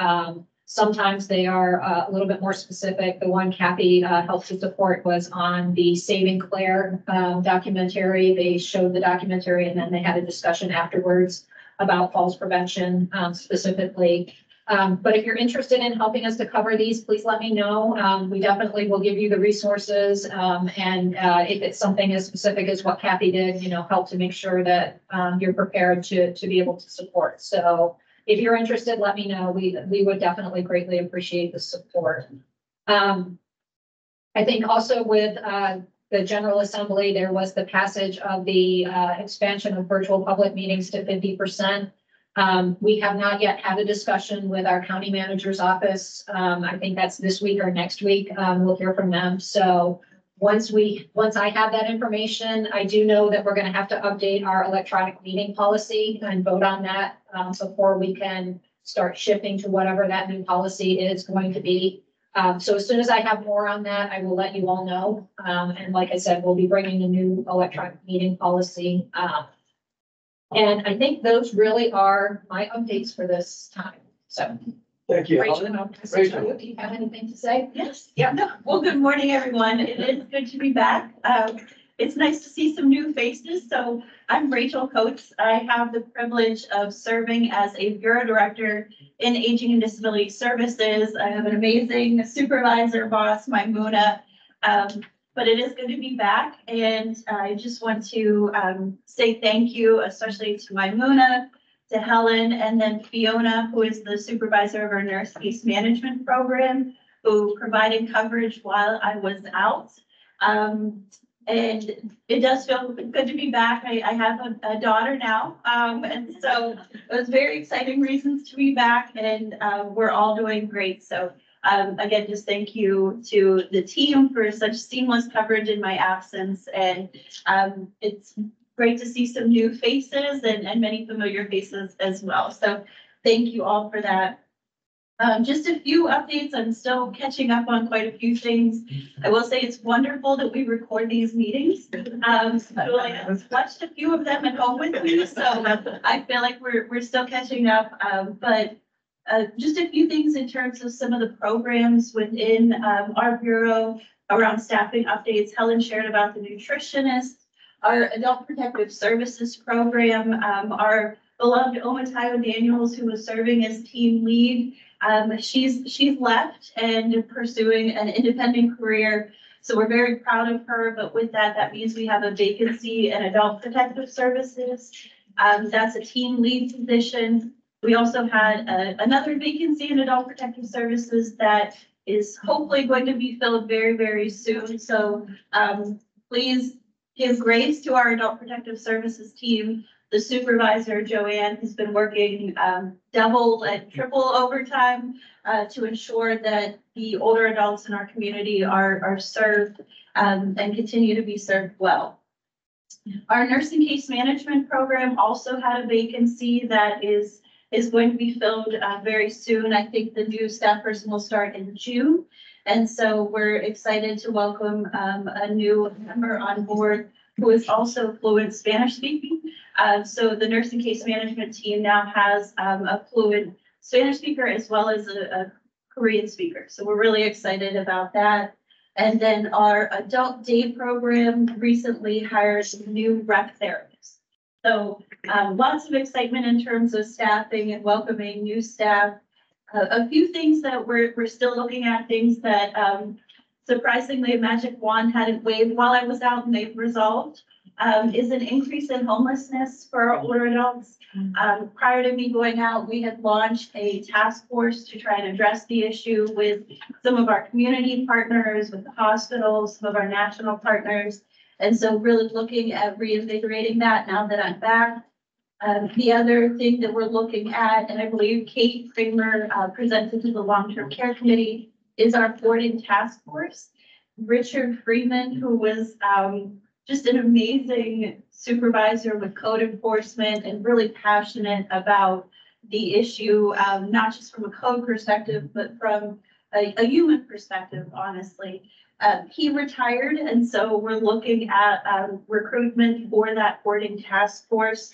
Sometimes they are a little bit more specific. The one Kathy helped to support was on the Saving Claire documentary. They showed the documentary and then they had a discussion afterwards about falls prevention specifically. But if you're interested in helping us to cover these, please let me know. We definitely will give you the resources. And if it's something as specific as what Kathy did, help to make sure that you're prepared to be able to support. So if you're interested, let me know. We would definitely greatly appreciate the support. I think also with the General Assembly, there was the passage of the expansion of virtual public meetings to 50%. We have not yet had a discussion with our county manager's office. I think that's this week or next week. We'll hear from them. So once I have that information, I do know that we're going to have to update our electronic meeting policy and vote on that before we can start shifting to whatever that new policy is going to be. So as soon as I have more on that, I will let you all know. And like I said, we'll be bringing a new electronic meeting policy. And I think those really are my updates for this time. So. Thank you. Rachel, Rachel. do you have anything to say? Yes. Yeah. No. Well, good morning, everyone. It is good to be back. It's nice to see some new faces. So I'm Rachel Coates. I have the privilege of serving as a Bureau Director in Aging and Disability Services. I have an amazing supervisor boss, Maimuna. But it is good to be back. And I just want to say thank you, especially to Maimuna, to Helen, and then Fiona, who is the supervisor of our nurse case management program, who provided coverage while I was out. And it does feel good to be back. I have a daughter now. And so it was very exciting reasons to be back, and we're all doing great. So again, just thank you to the team for such seamless coverage in my absence. And it's great to see some new faces and many familiar faces as well. So thank you all for that. Just a few updates. I'm still catching up on quite a few things. I will say it's wonderful that we record these meetings. So I watched a few of them at home with me, so I feel like we're still catching up. But just a few things in terms of some of the programs within our bureau around staffing updates. Helen shared about the nutritionist, our adult protective services program, our beloved Omatayo Daniels, who was serving as team lead. She's left and pursuing an independent career. So we're very proud of her, but with that, that means we have a vacancy in adult protective services. That's a team lead position. We also had another vacancy in adult protective services that is hopefully going to be filled very, very soon. So please give grace to our adult protective services team. The supervisor, Joanne, has been working double and triple overtime to ensure that the older adults in our community are served and continue to be served well. Our nursing case management program also had a vacancy that is going to be filled very soon. I think the new staff person will start in June. And so we're excited to welcome a new member on board who is also fluent Spanish speaking. So the nursing case management team now has a fluent Spanish speaker as well as a Korean speaker. So we're really excited about that. And then our adult day program recently hired a new rec therapist. So lots of excitement in terms of staffing and welcoming new staff. A few things that we're still looking at, things that surprisingly Magic Wand hadn't waved while I was out and they've resolved, is an increase in homelessness for our older adults. Prior to me going out, we had launched a task force to try and address the issue with some of our community partners, with the hospitals, some of our national partners. And so really looking at reinvigorating that now that I'm back. The other thing that we're looking at, and I believe Kate Kramer presented to the long-term care committee, is our boarding task force. Richard Freeman, who was just an amazing supervisor with code enforcement and really passionate about the issue, not just from a code perspective, but from a human perspective, honestly. He retired, and so we're looking at recruitment for that boarding task force.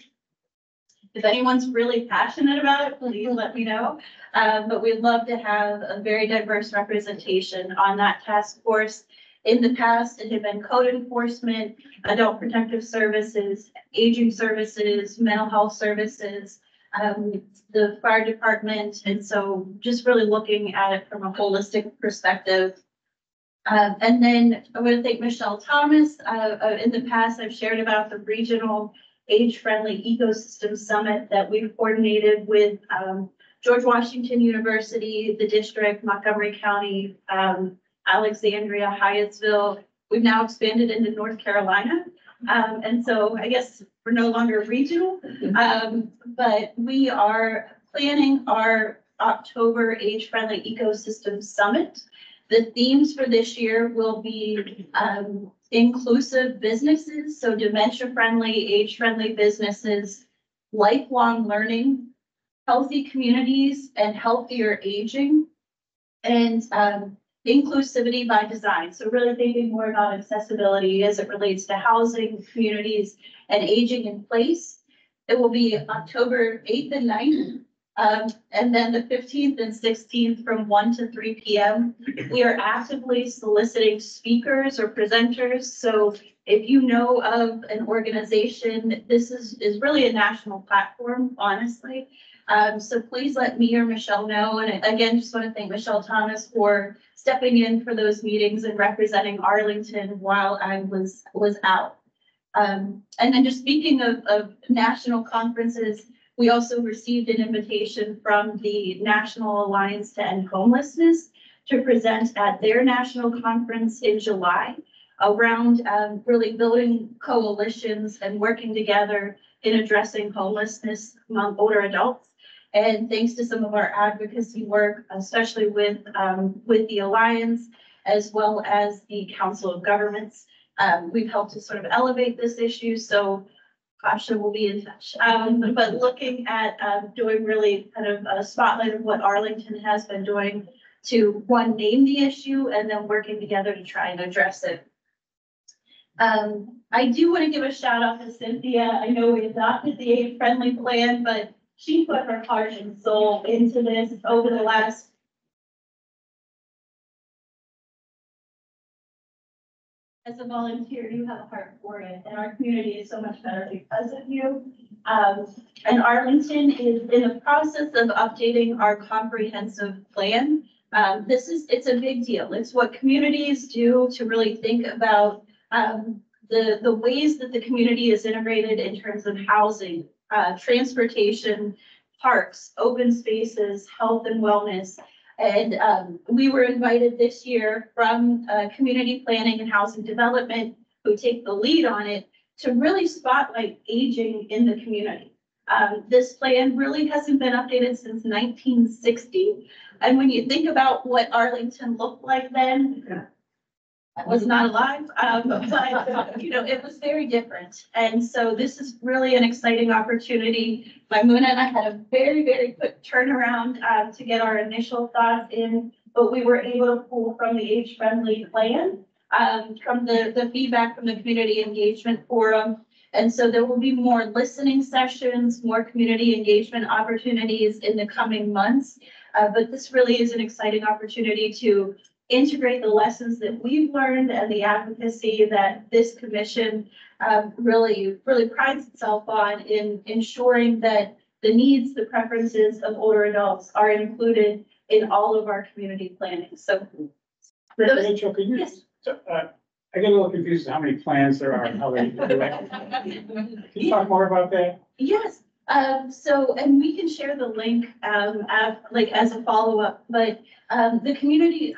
If anyone's really passionate about it, please let me know. But we'd love to have a very diverse representation on that task force. In the past, it had been code enforcement, adult protective services, aging services, mental health services, the fire department. And so just really looking at it from a holistic perspective. And then I want to thank Michelle Thomas. In the past, I've shared about the regional age-friendly ecosystem summit that we've coordinated with George Washington University, the district, Montgomery County, Alexandria, Hyattsville. We've now expanded into North Carolina. And so I guess we're no longer regional, but we are planning our October age-friendly ecosystem summit. The themes for this year will be inclusive businesses, so dementia-friendly, age-friendly businesses, lifelong learning, healthy communities, and healthier aging, and inclusivity by design. So really thinking more about accessibility as it relates to housing, communities, and aging in place. It will be October 8th and 9th. And then the 15th and 16th from 1 to 3 p.m. We are actively soliciting speakers or presenters. So if you know of an organization, this is really a national platform, honestly. So please let me or Michelle know. And again, just want to thank Michelle Thomas for stepping in for those meetings and representing Arlington while I was out. And then just speaking of national conferences, we also received an invitation from the National Alliance to End Homelessness to present at their national conference in July around really building coalitions and working together in addressing homelessness among older adults. And thanks to some of our advocacy work, especially with the Alliance, as well as the Council of Governments, we've helped to sort of elevate this issue. So Asha will be in touch. But looking at doing really kind of a spotlight of what Arlington has been doing to, one, name the issue and then working together to try and address it. I do want to give a shout out to Cynthia. I know we adopted the age-friendly plan, but she put her heart and soul into this over the last as a volunteer, you have a heart for it, and our community is so much better because of you. And Arlington is in the process of updating our comprehensive plan It's a big deal. It's what communities do to really think about, the ways that the community is integrated in terms of housing, transportation, parks, open spaces, health and wellness. And, we were invited this year from, community planning and housing development, who take the lead on it, to really spotlight aging in the community. This plan really hasn't been updated since 1960. And when you think about what Arlington looked like then, I was not alive, but, you know, it was very different. And so this is really an exciting opportunity. Maimuna and I had a very, very quick turnaround, to get our initial thoughts in, but we were able to pull from the age-friendly plan, from the feedback from the Community Engagement Forum. And so there will be more listening sessions, more community engagement opportunities in the coming months. But this really is an exciting opportunity to integrate the lessons that we've learned and the advocacy that this commission, really prides itself on in ensuring that the needs, the preferences of older adults are included in all of our community planning. So. Rachel, can you, Yes. I get a little confused how many plans there are and how they. Can you talk more about that? Yes, so, and we can share the link, as a follow-up, but, the community,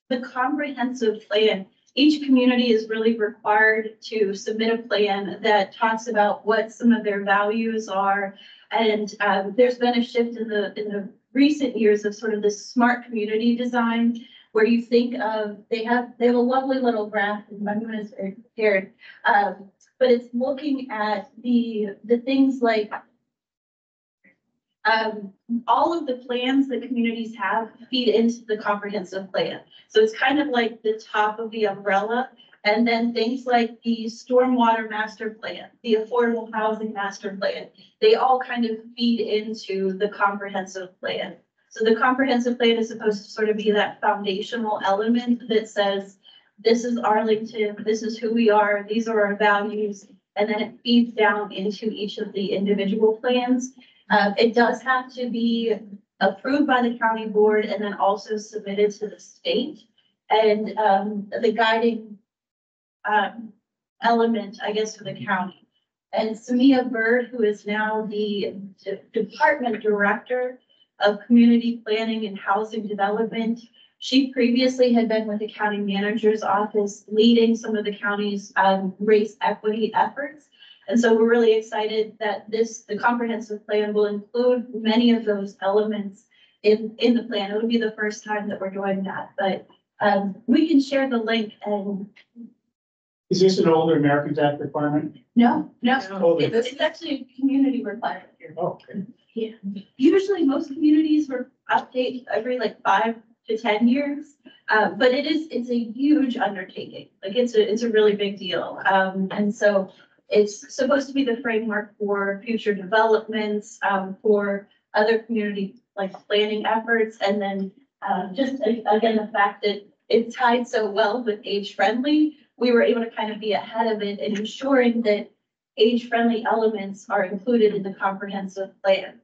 the comprehensive plan, each community is really required to submit a plan that talks about what some of their values are. And, there's been a shift in the recent years of sort of this smart community design, where you think of, they have a lovely little graph, and my moon is very prepared. But it's looking at the things like, all of the plans that communities have feed into the comprehensive plan. So it's kind of like the top of the umbrella. And then things like the stormwater master plan, the affordable housing master plan, they all kind of feed into the comprehensive plan. So the comprehensive plan is supposed to sort of be that foundational element that says, this is Arlington, this is who we are, these are our values, and then it feeds down into each of the individual plans. It does have to be approved by the county board and then also submitted to the state. And the guiding element, I guess, for the county. And Samia Bird, who is now the department director of community planning and housing development. She previously had been with the county manager's office, leading some of the county's race equity efforts. And so we're really excited that the comprehensive plan will include many of those elements in the plan. It'll be the first time that we're doing that, but we can share the link. And Is this an older Americans Act requirement? no, Older. it's actually a community requirement. Oh, okay. Yeah, usually most communities were update every like 5 to 10 years. But it's a huge undertaking. Like it's a really big deal. And so it's supposed to be the framework for future developments, for other community like planning efforts. And then just again, the fact that it tied so well with age friendly, we were able to kind of be ahead of it and ensuring that age friendly elements are included in the comprehensive plan.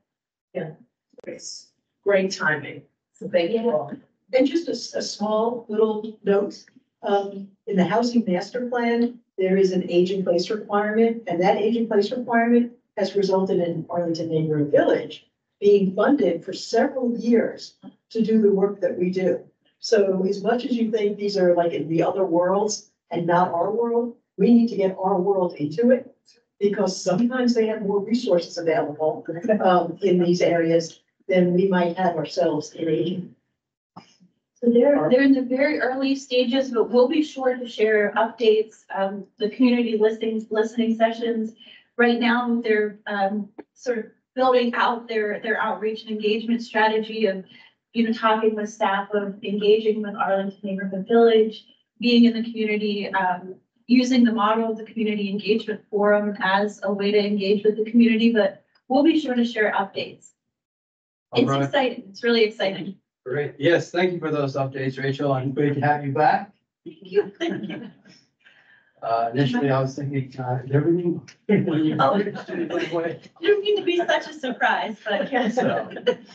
It's great timing. So thank you all. And just a small little note, in the housing master plan, there is an age in place requirement, and that age in place requirement has resulted in Arlington Neighborhood Village being funded for several years to do the work that we do. So as much as you think these are like in the other worlds and not our world, we need to get our world into it, because sometimes they have more resources available in these areas than we might have ourselves in aging. So they're in the very early stages, but we'll be sure to share updates, the community listening sessions. Right now, they're sort of building out their outreach and engagement strategy of, talking with staff, of engaging with Arlington Neighborhood Village, being in the community, using the model of the Community Engagement Forum as a way to engage with the community, but we'll be sure to share updates. It's All right. exciting. It's really exciting. Great. Yes, thank you for those updates, Rachel, and great to have you back. Thank you. Thank you. Initially, I was thinking, is everything? Oh. You don't mean to be such a surprise, but. So,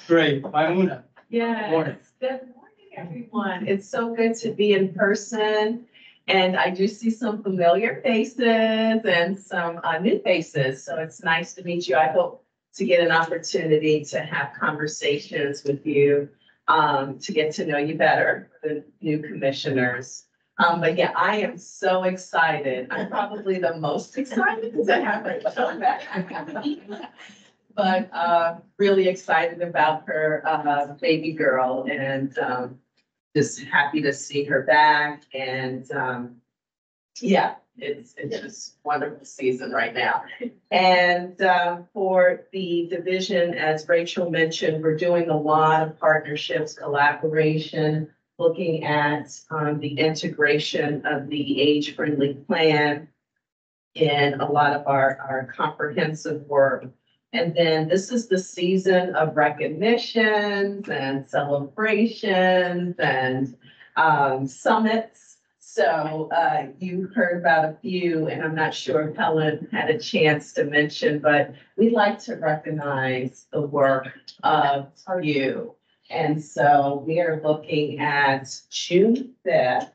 great. Maimuna. Yeah. Morning. Good morning. everyone. It's so good to be in person. And I do see some familiar faces and some new faces. So it's nice to meet you. I hope to get an opportunity to have conversations with you, to get to know you better, the new commissioners. But yeah, I am so excited. I'm probably the most excited to have Rachel back. But really excited about her baby girl and just happy to see her back. And yeah, it's just wonderful season right now. And for the division, as Rachel mentioned, we're doing a lot of partnerships, collaboration, looking at the integration of the age-friendly plan in a lot of our comprehensive work. And then this is the season of recognitions and celebrations and summits. So you heard about a few, and I'm not sure if Helen had a chance to mention, but we like to recognize the work of you. And so we are looking at June 5th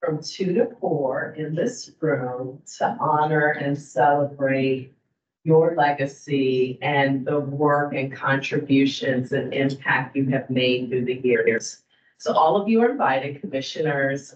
from 2 to 4 in this room to honor and celebrate your legacy and the work and contributions and impact you have made through the years. So all of you are invited, commissioners,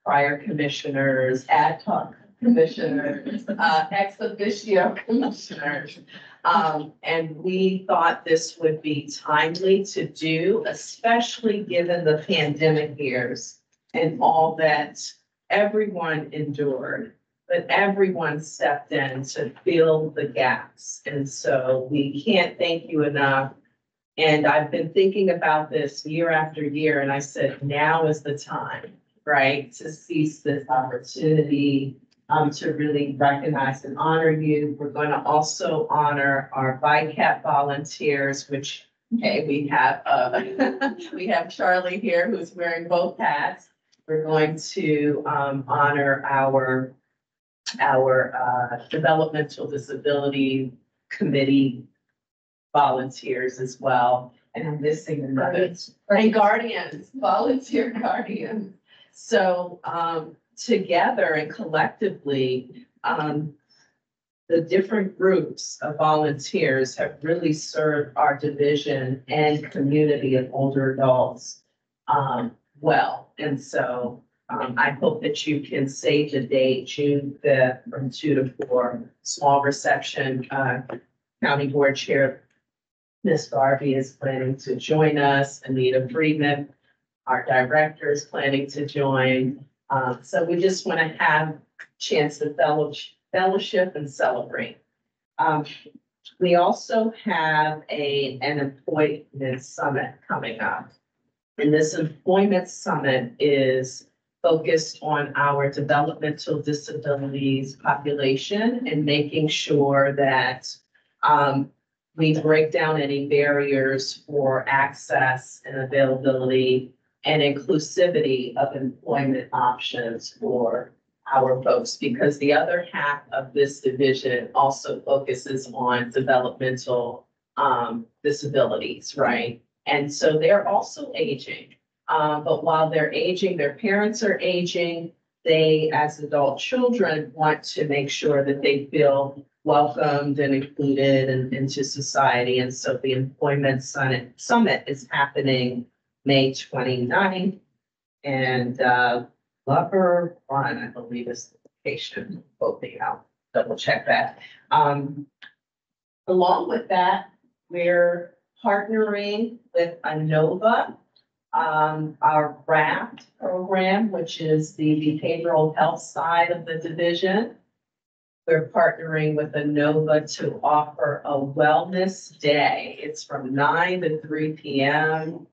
prior commissioners, ad hoc commissioners, ex officio commissioners. And we thought this would be timely to do, especially given the pandemic years and all that everyone endured. But everyone stepped in to fill the gaps. And so we can't thank you enough. And I've been thinking about this year after year, and I said, now is the time, right, to seize this opportunity to really recognize and honor you. We're going to also honor our VICAP volunteers, which, hey, we have we have Charlie here who's wearing both hats. We're going to honor our developmental disability committee volunteers as well. And I'm missing another. And guardians, volunteer guardians. So together and collectively, the different groups of volunteers have really served our division and community of older adults well. And so I hope that you can save the date, June 5th from 2 to 4, small reception. County Board Chair Ms. Garvey is planning to join us. Anita Freeman, our director, is planning to join. So we just want to have a chance to fellowship and celebrate. We also have an employment summit coming up. And this employment summit is focused on our developmental disabilities population and making sure that we break down any barriers for access and availability and inclusivity of employment options for our folks, because the other half of this division also focuses on developmental disabilities, right? And so they're also aging. But while they're aging, their parents are aging, they, as adult children, want to make sure that they feel welcomed and included into society. And so the Employment Summit is happening May 29th. And Lover Run, I believe, is the location. Hoping I'll double check that. Along with that, we're partnering with ANOVA, our RAPT program, which is the behavioral health side of the division. We're partnering with ANOVA to offer a wellness day. It's from 9 to 3 p.m.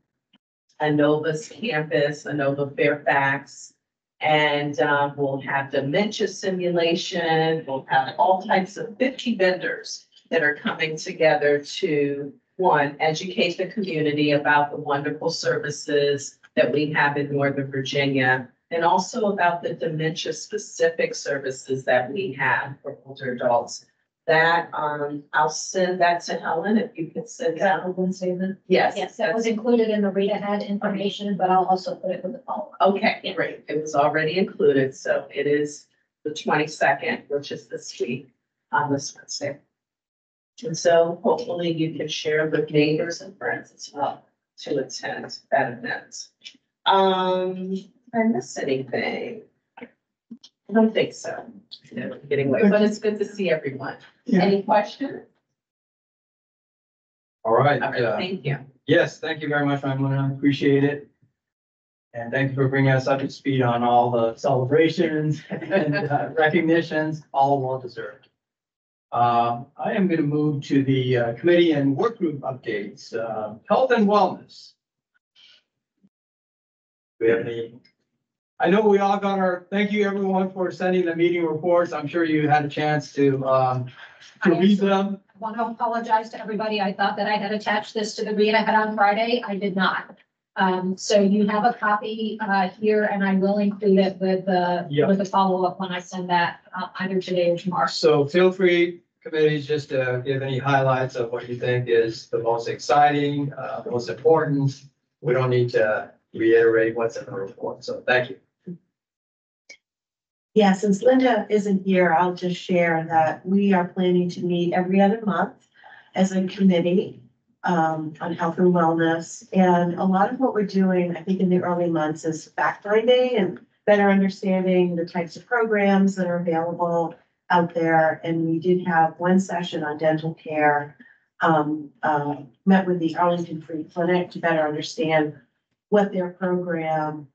ANOVA's campus, ANOVA Fairfax. And we'll have dementia simulation. We'll have all types of 50 vendors that are coming together to, one, educate the community about the wonderful services that we have in Northern Virginia, and also about the dementia-specific services that we have for older adults that, I'll send that to Helen if you could send Is that that. a Wednesday then? Yes. Yes, that was included in the read ahead information, but I'll also put it with the follow-up. Okay, great. It was already included, so it is the 22nd, which is this week on this Wednesday. And so hopefully you can share with neighbors and friends as well to attend that event. Did I miss anything? I don't think so. No, getting away, but it's good to see everyone. Yeah. Any questions? All right. All right, thank you. Yes, thank you very much, Ramona. I appreciate it. And thank you for bringing us up to speed on all the celebrations and recognitions, all well deserved. I am going to move to the committee and work group updates, health and wellness. Do we have any? I know we all got our, thank you everyone for sending the meeting reports. I'm sure you had a chance to read them. I want to apologize to everybody. I thought that I had attached this to the read ahead on Friday. I did not. So you have a copy here, and I will include it with the follow-up when I send that either today or tomorrow. So feel free, committees, just to give any highlights of what you think is the most exciting, most important. We don't need to reiterate what's in the report. So thank you. Yeah, since Linda isn't here, I'll just share that we are planning to meet every other month as a committee on health and wellness. And a lot of what we're doing, I think in the early months, is fact finding and better understanding the types of programs that are available out there. And we did have one session on dental care, met with the Arlington Free Clinic to better understand what their program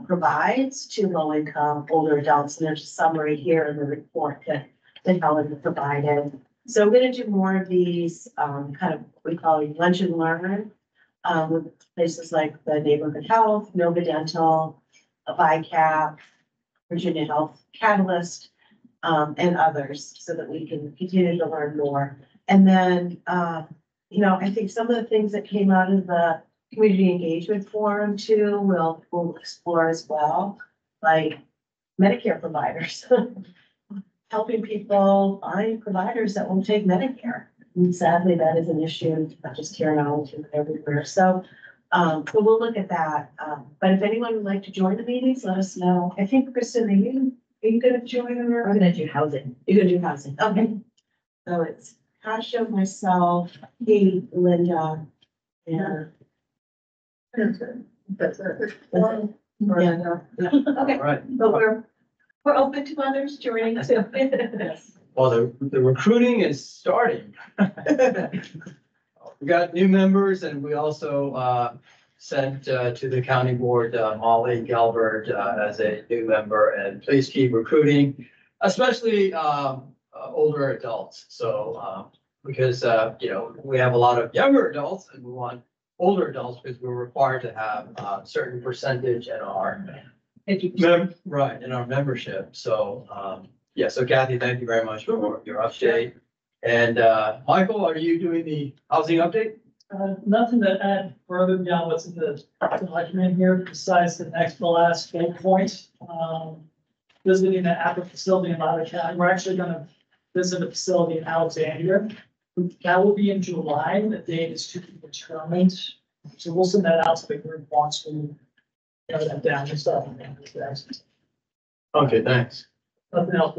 provides to low-income older adults. And there's a summary here in the report that Helen provided. So we're gonna do more of these kind of what we call lunch and learn with places like the Neighborhood Health, Nova Dental, VICAP, Virginia Health Catalyst, and others, so that we can continue to learn more. And then, I think some of the things that came out of the community engagement forum too, we'll explore as well, like Medicare providers. Helping people find providers that will take Medicare. And sadly, that is an issue, not just here in Arlington, but everywhere. So, but we'll look at that. But if anyone would like to join the meetings, let us know. I think, Kristen, are you gonna join or? I'm gonna do housing. You're gonna do housing, okay. So it's Tasha, myself, Kate, Linda, and. That's it. Yeah. Okay. All right. But we're open to others joining too. Well, the recruiting is starting. We got new members, and we also sent to the county board Molly Galbert as a new member, and please keep recruiting, especially older adults. So because we have a lot of younger adults, and we want older adults because we're required to have a certain percentage in our in our membership. So so Kathy, thank you very much for your update. And Michael, are you doing the housing update? Nothing to add further beyond what's in the document here, besides the next to last bullet point. Visiting the Apple facility in Loudoun County. We're actually gonna visit a facility in Alexandria. That will be in July. The date is to be determined. So we'll send that out to the group once we know that down and stuff. Okay, thanks. Nothing else.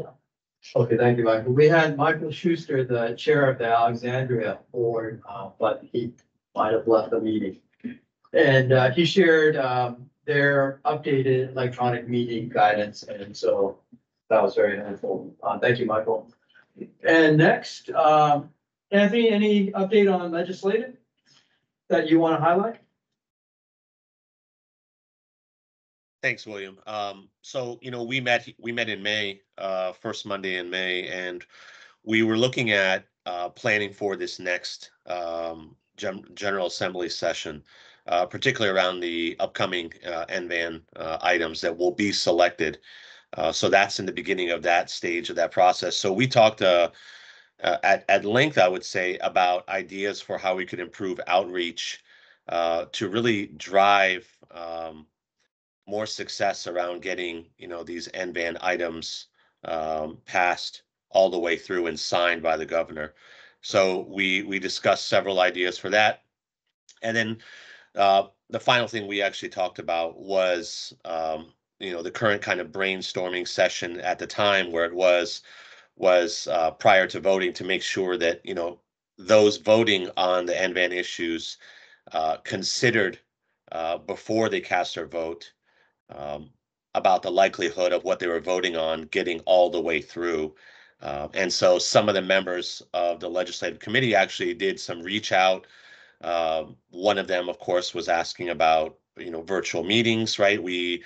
Okay, thank you, Michael. We had Michael Schuster, the chair of the Alexandria board, but he might have left the meeting. And he shared their updated electronic meeting guidance, and so that was very helpful. Thank you, Michael. And next, Anthony, any update on legislative that you want to highlight? Thanks, William. So, we met in May, first Monday in May, and we were looking at planning for this next General Assembly session, particularly around the upcoming NVAN items that will be selected. So that's in the beginning of that stage of that process. So we talked at length, I would say, about ideas for how we could improve outreach to really drive more success around getting these NVAN items passed all the way through and signed by the governor. So we discussed several ideas for that. And then the final thing we actually talked about was, the current kind of brainstorming session at the time where it was prior to voting, to make sure that, those voting on the NVAN issues considered before they cast their vote about the likelihood of what they were voting on getting all the way through. And so some of the members of the legislative committee actually did some reach out. One of them, of course, was asking about, virtual meetings, right? We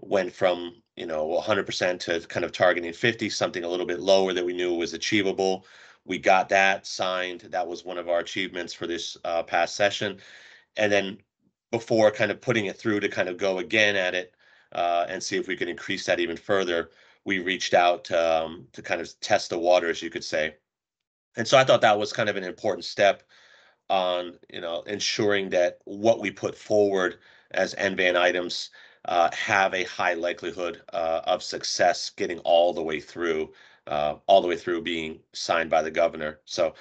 went from, 100% to kind of targeting 50, something a little bit lower that we knew was achievable. We got that signed. That was one of our achievements for this past session. And then before kind of putting it through to kind of go again at it and see if we could increase that even further, we reached out to kind of test the waters, you could say. And so I thought that was kind of an important step on, ensuring that what we put forward as NVAN items have a high likelihood of success getting all the way through being signed by the governor. So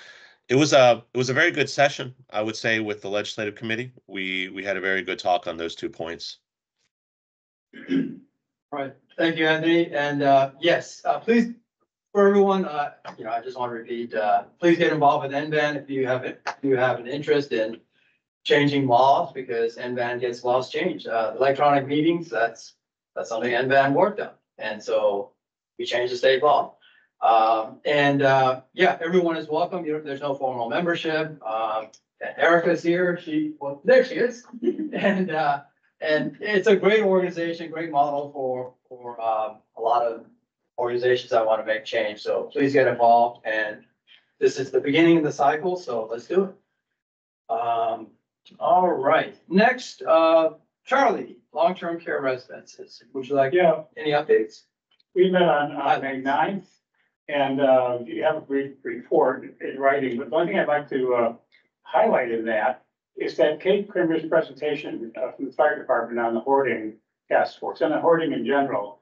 it was a very good session, I would say, with the legislative committee. We had a very good talk on those 2 points. All right, thank you, Anthony. And yes, please, for everyone, I just want to repeat, please get involved with NVAN if you have an interest in changing laws, because NVAN gets laws changed. Electronic meetings, that's something NVAN worked on. And so we changed the state law. Everyone is welcome. There's no formal membership. Erica's here. There she is. And it's a great organization, great model for a lot of organizations that want to make change. So please get involved. And this is the beginning of the cycle, so let's do it. All right. Next, Charlie, long-term care residences. Would you like any updates? We met on May 9th, and you have a brief report in writing, but one thing I'd like to highlight in that is that Kate Kramer's presentation from the fire department on the hoarding task force and the hoarding in general.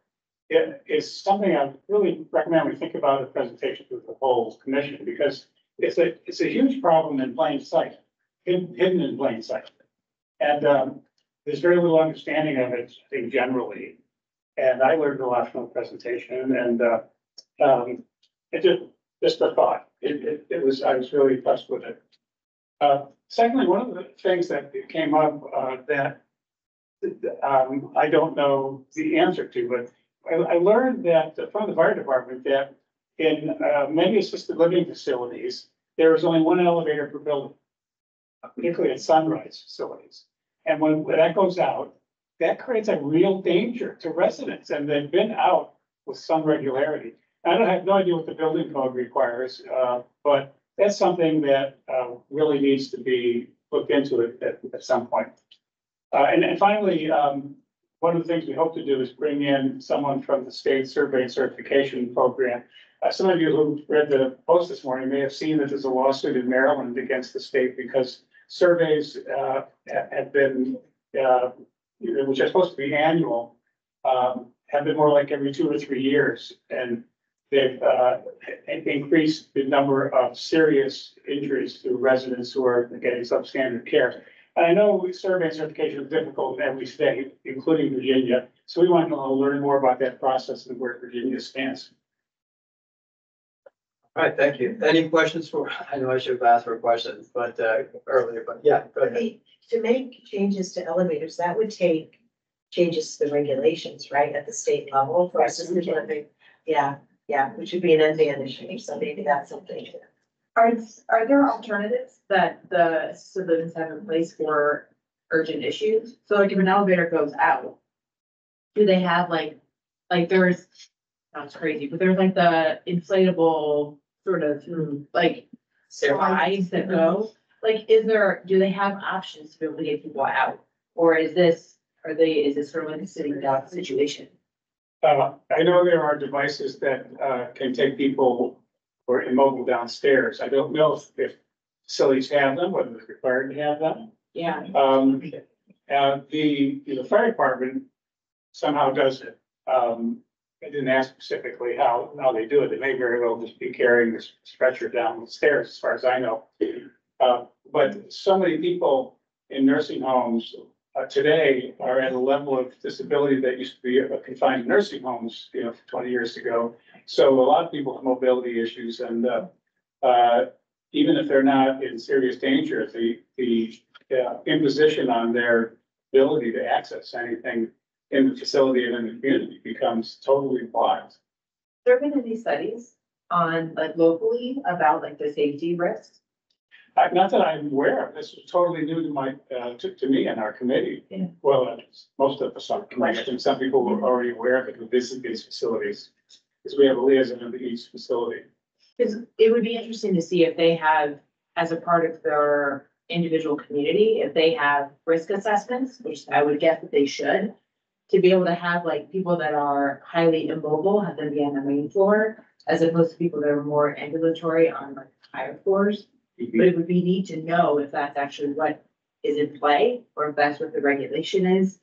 It is something I really recommend we think about the presentation with the whole commission, because it's a huge problem in plain sight, hidden in plain sight. And there's very little understanding of it, I think, generally. And I learned a lot from the presentation, and it just a thought. I was really impressed with it. Secondly, one of the things that came up that I don't know the answer to, but I learned that from the fire department that in many assisted living facilities, there is only one elevator per building, particularly at sunrise facilities. And when that goes out, that creates a real danger to residents, and they've been out with some regularity. I have no idea what the building code requires, but that's something that really needs to be looked into at some point. And finally, one of the things we hope to do is bring in someone from the state survey and certification program. Some of you who read the post this morning may have seen that there's a lawsuit in Maryland against the state because surveys have been, which are supposed to be annual, have been more like every 2 or 3 years. And they've increased the number of serious injuries to residents who are getting substandard care. And I know survey and certification is difficult in every state, including Virginia. So we want to learn more about that process and where Virginia stands. All right, thank you. Any questions I know I should have asked for questions, but earlier, but yeah, go ahead. To make changes to elevators, that would take changes to the regulations, right, at the state level for assisted living. Yeah, which would be an NVAN issue, so maybe that's something. Are there alternatives that the assisted living have in place for urgent issues? So like if an elevator goes out, do they have like there's, sounds crazy, but there's like the inflatable sort of like slides that go, like do they have options to be able to get people out? Or is this sort of like a sitting down situation? I know there are devices that can take people who are immobile downstairs. I don't know if facilities have them, whether it's required to have them. Yeah. The fire department somehow does it. I didn't ask specifically how they do it. They may very well just be carrying this stretcher down the stairs, as far as I know. But so many people in nursing homes today are at a level of disability that used to be confined to nursing homes, 20 years ago. So a lot of people have mobility issues, and even if they're not in serious danger, the imposition on their ability to access anything in the facility and in the community becomes totally blind. There been any studies on like locally about like the safety risks? Not that I'm aware of. This was totally new to me and our committee. Yeah. Well, most of us on committee, and some people were already aware of it who visit these facilities, because we have a liaison into each facility. Because it would be interesting to see if they have, as a part of their individual community, if they have risk assessments, which I would guess that they should, to be able to have like people that are highly immobile, have them be on the main floor, as opposed to people that are more ambulatory on like higher floors. But it would be neat to know if that's actually what is in play, or if that's what the regulation is.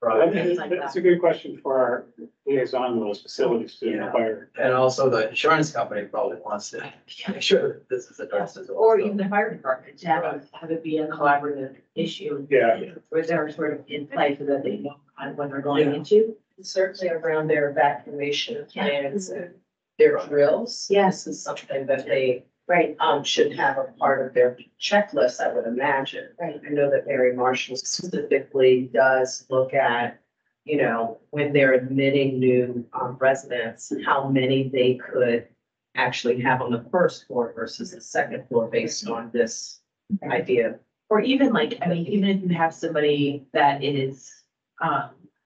Things like That's that. a good question for our liaison to those facilities to inquire. And also the insurance company probably wants to make sure that this is addressed as well. Or so. even the fire department, to have it be a collaborative issue. Yeah. Where they're sort of in play so that they know kind of what they're going into. Certainly around their evacuation plans and their drills. Yes. This is something that they Right, should have a part of their checklist, I would imagine. right. I know that Mary Marshall specifically does look at, when they're admitting new residents, how many they could actually have on the first floor versus the second floor based on this idea. Or even like, I mean, even if you have somebody that is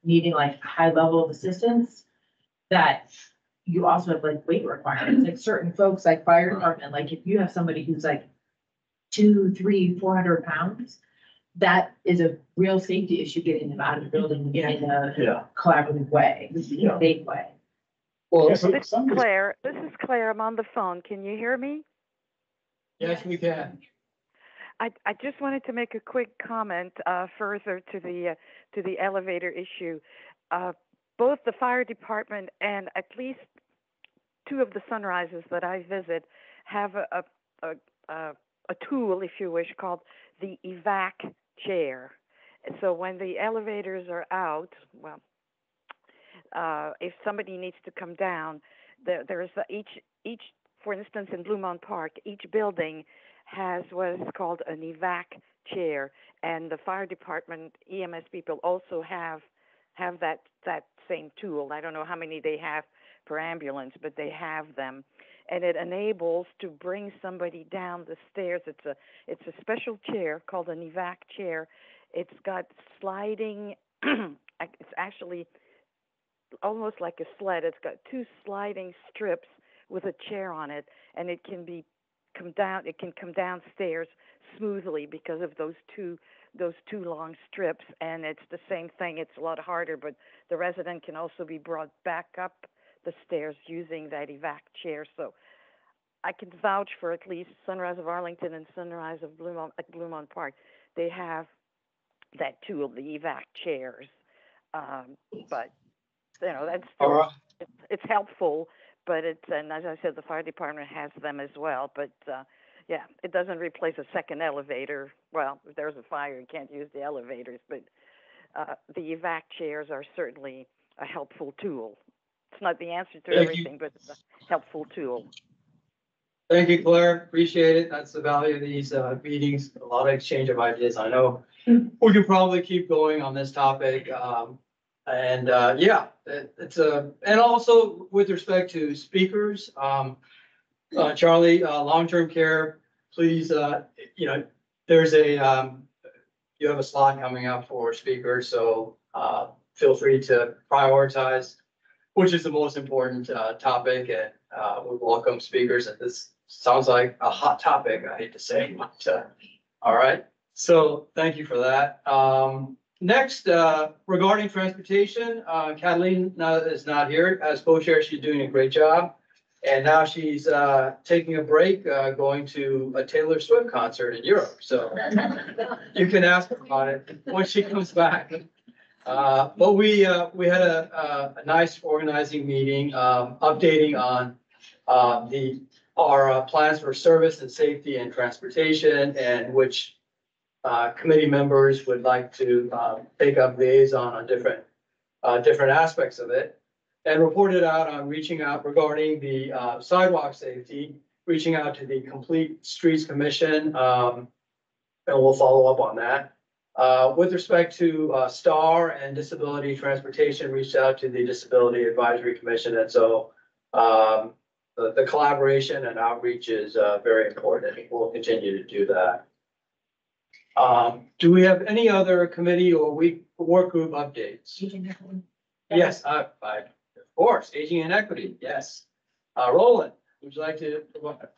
needing like high level of assistance, that you also have like weight requirements, like certain folks, like fire department, like if you have somebody who's like 200, 300, 400 pounds, that is a real safety issue getting them out of the building in a collaborative way, safe way. Well, Yeah, so some of these- Claire, this is Claire. I'm on the phone. Can you hear me? yes, we can. I just wanted to make a quick comment further to the elevator issue. Both the fire department and at least two of the sunrises that I visit have a tool, if you wish, called the evac chair. So when the elevators are out, well, if somebody needs to come down, there's each, for instance, in Bluemont Park, each building has what is called an evac chair, and the fire department EMS people also have that same tool. I don't know how many they have per ambulance, but they have them, and it enables to bring somebody down the stairs. It's a special chair called an evac chair. It's got sliding. It's actually almost like a sled. It's got two sliding strips with a chair on it, and it can come down. It can come downstairs smoothly because of those two long strips, and it's the same thing. It's a lot harder, but the resident can also be brought back up the stairs using that evac chair. So I can vouch for at least Sunrise of Arlington and Sunrise of Bluemont Park. They have that tool, the evac chairs. But that's still, it's helpful. But and as I said, the fire department has them as well. But yeah, it doesn't replace a second elevator. Well, if there's a fire, you can't use the elevators. But the evac chairs are certainly a helpful tool. It's not the answer to everything, but it's a helpful tool. Thank you, Claire. Appreciate it. That's the value of these meetings. A lot of exchange of ideas. I know we can probably keep going on this topic. And and also with respect to speakers, Charlie, long-term care, please, there's you have a slot coming up for speakers, so feel free to prioritize which is the most important topic, and we welcome speakers. And this sounds like a hot topic, I hate to say, but all right. So thank you for that. Next, regarding transportation, Kathleen is not here as co-chair. She's doing a great job. And now she's taking a break, going to a Taylor Swift concert in Europe. So you can ask her about it when she comes back. But we had a nice organizing meeting, updating on, our plans for service and safety and transportation and which, committee members would like to, take up liaison on different aspects of it. And reported out on reaching out regarding the, sidewalk safety, reaching out to the Complete Streets Commission, and we'll follow up on that. With respect to STAR and disability transportation, reached out to the Disability Advisory Commission. And so the collaboration and outreach is very important. And we'll continue to do that. Do we have any other committee or work group updates? Yes, of course, aging and equity. Yes. Roland, would you like to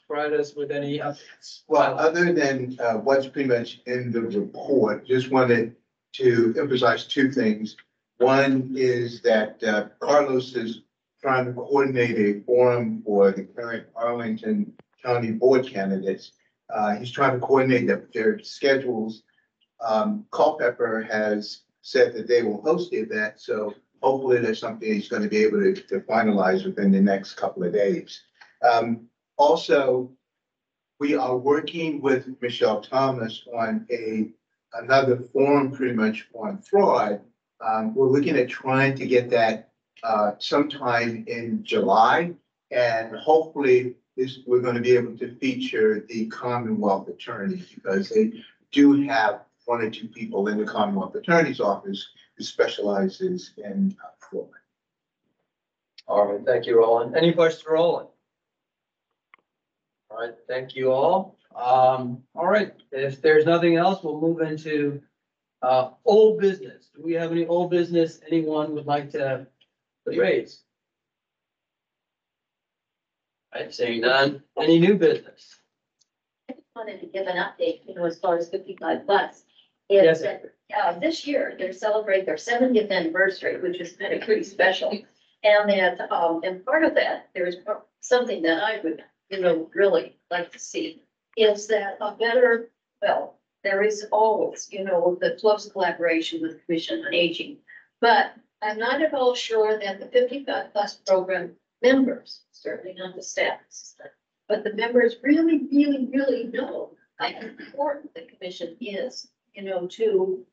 provide us with any updates? Well, other than what's pretty much in the report, just wanted to emphasize two things. One is that Carlos is trying to coordinate a forum for the current Arlington County Board candidates. He's trying to coordinate their schedules. Culpeper has said that they will host the event, so hopefully there's something he's going to be able to finalize within the next couple of days. Also, we are working with Michelle Thomas on another forum pretty much on fraud. We're looking at trying to get that sometime in July, and hopefully we're going to be able to feature the Commonwealth attorneys because they do have one or two people in the Commonwealth Attorney's Office who specializes in fraud. All right, thank you, Roland. Any questions for Roland? All right, thank you all. All right, if there's nothing else, we'll move into old business. Do we have any old business anyone would like to raise? All right, saying none. Any new business? I just wanted to give an update, as far as 55 plus. Yes. Is that this year they're celebrating their 70th anniversary, which is kind of pretty special. And that, and part of that, there's something that I would, really like to see is that a better, well, there is always, the close collaboration with the Commission on Aging. But I'm not at all sure that the 55 plus program members, certainly not the staff, but the members really, really, really know how important the commission is, to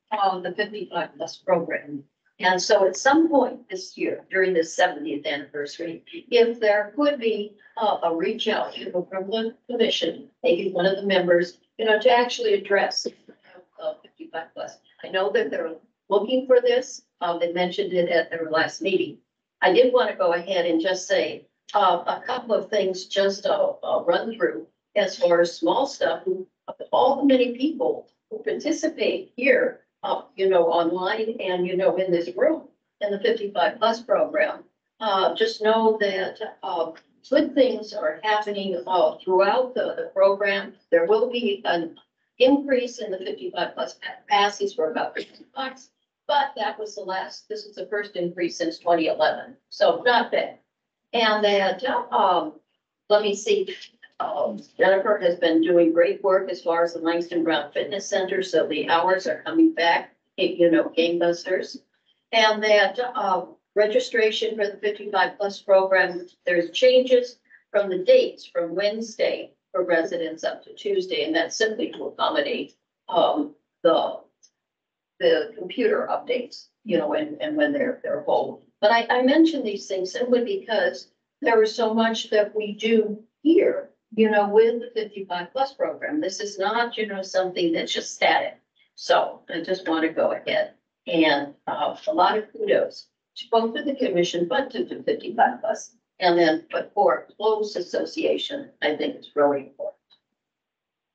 the 55 plus program. And so at some point this year, during the 70th anniversary, if there could be a reach out from the commission, maybe one of the members, to actually address 55 plus. I know that they're looking for this. They mentioned it at their last meeting. I did want to go ahead and just say a couple of things, just run through as far as small stuff. All the many people who participate here, online and, in this room in the 55 plus program, just know that good things are happening throughout the program. There will be an increase in the 55 plus passes for about $50, but this is the first increase since 2011. So not bad. And that, let me see, Jennifer has been doing great work as far as the Langston Brown Fitness Center. So the hours are coming back, gangbusters. And that, registration for the 55 plus program, there's changes from the dates from Wednesday for residents up to Tuesday. And that's simply to accommodate, the computer updates, and when they're whole. But I mention these things simply because there is so much that we do here, with the 55 plus program. This is not, something that's just static. So I just want to go ahead and a lot of kudos to both of the commission, but to the 55 plus. And then, but for close association, I think it's really important.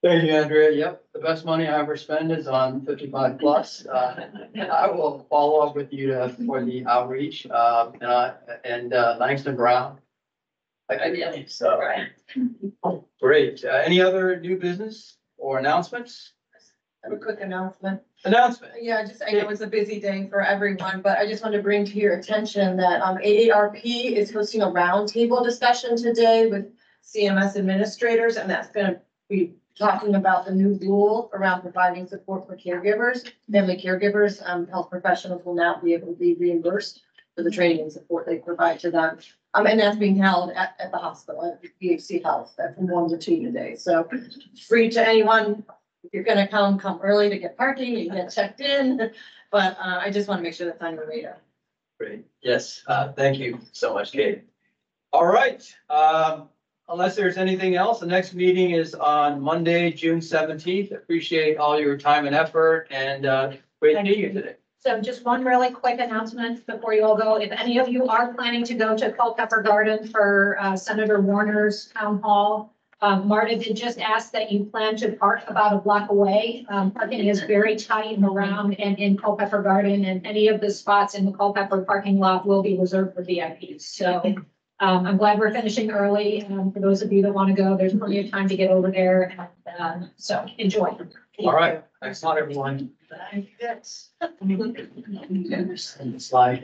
Thank you, Andrea. Yep, the best money I ever spend is on 55 plus. I will follow up with you for the outreach, and Langston Brown. So, great. Any other new business or announcements? I have a quick announcement. Yeah, I know it's a busy day for everyone, but I just want to bring to your attention that AARP is hosting a roundtable discussion today with CMS administrators, and that's going to be talking about the new rule around providing support for caregivers, family caregivers. Health professionals will now be able to be reimbursed for the training and support they provide to them. And that's being held at the hospital, at BHC Health, from 1 to 2 today. So free to anyone. If you're gonna come early to get parking, you get checked in. But I just want to make sure that's on your radar. Great. Yes, thank you so much, Kate. All right, unless there's anything else, the next meeting is on Monday, June 17th. Appreciate all your time and effort and great meeting you today. So just one really quick announcement before you all go. If any of you are planning to go to Culpeper Garden for Senator Warner's town hall, Marta did just ask that you plan to park about a block away. Parking is very tight and around and in Culpeper Garden, and any of the spots in the Culpeper parking lot will be reserved for VIPs. So I'm glad we're finishing early. For those of you that want to go, there's plenty of time to get over there. And so enjoy. All right, thanks a lot, everyone. Yes. Slide.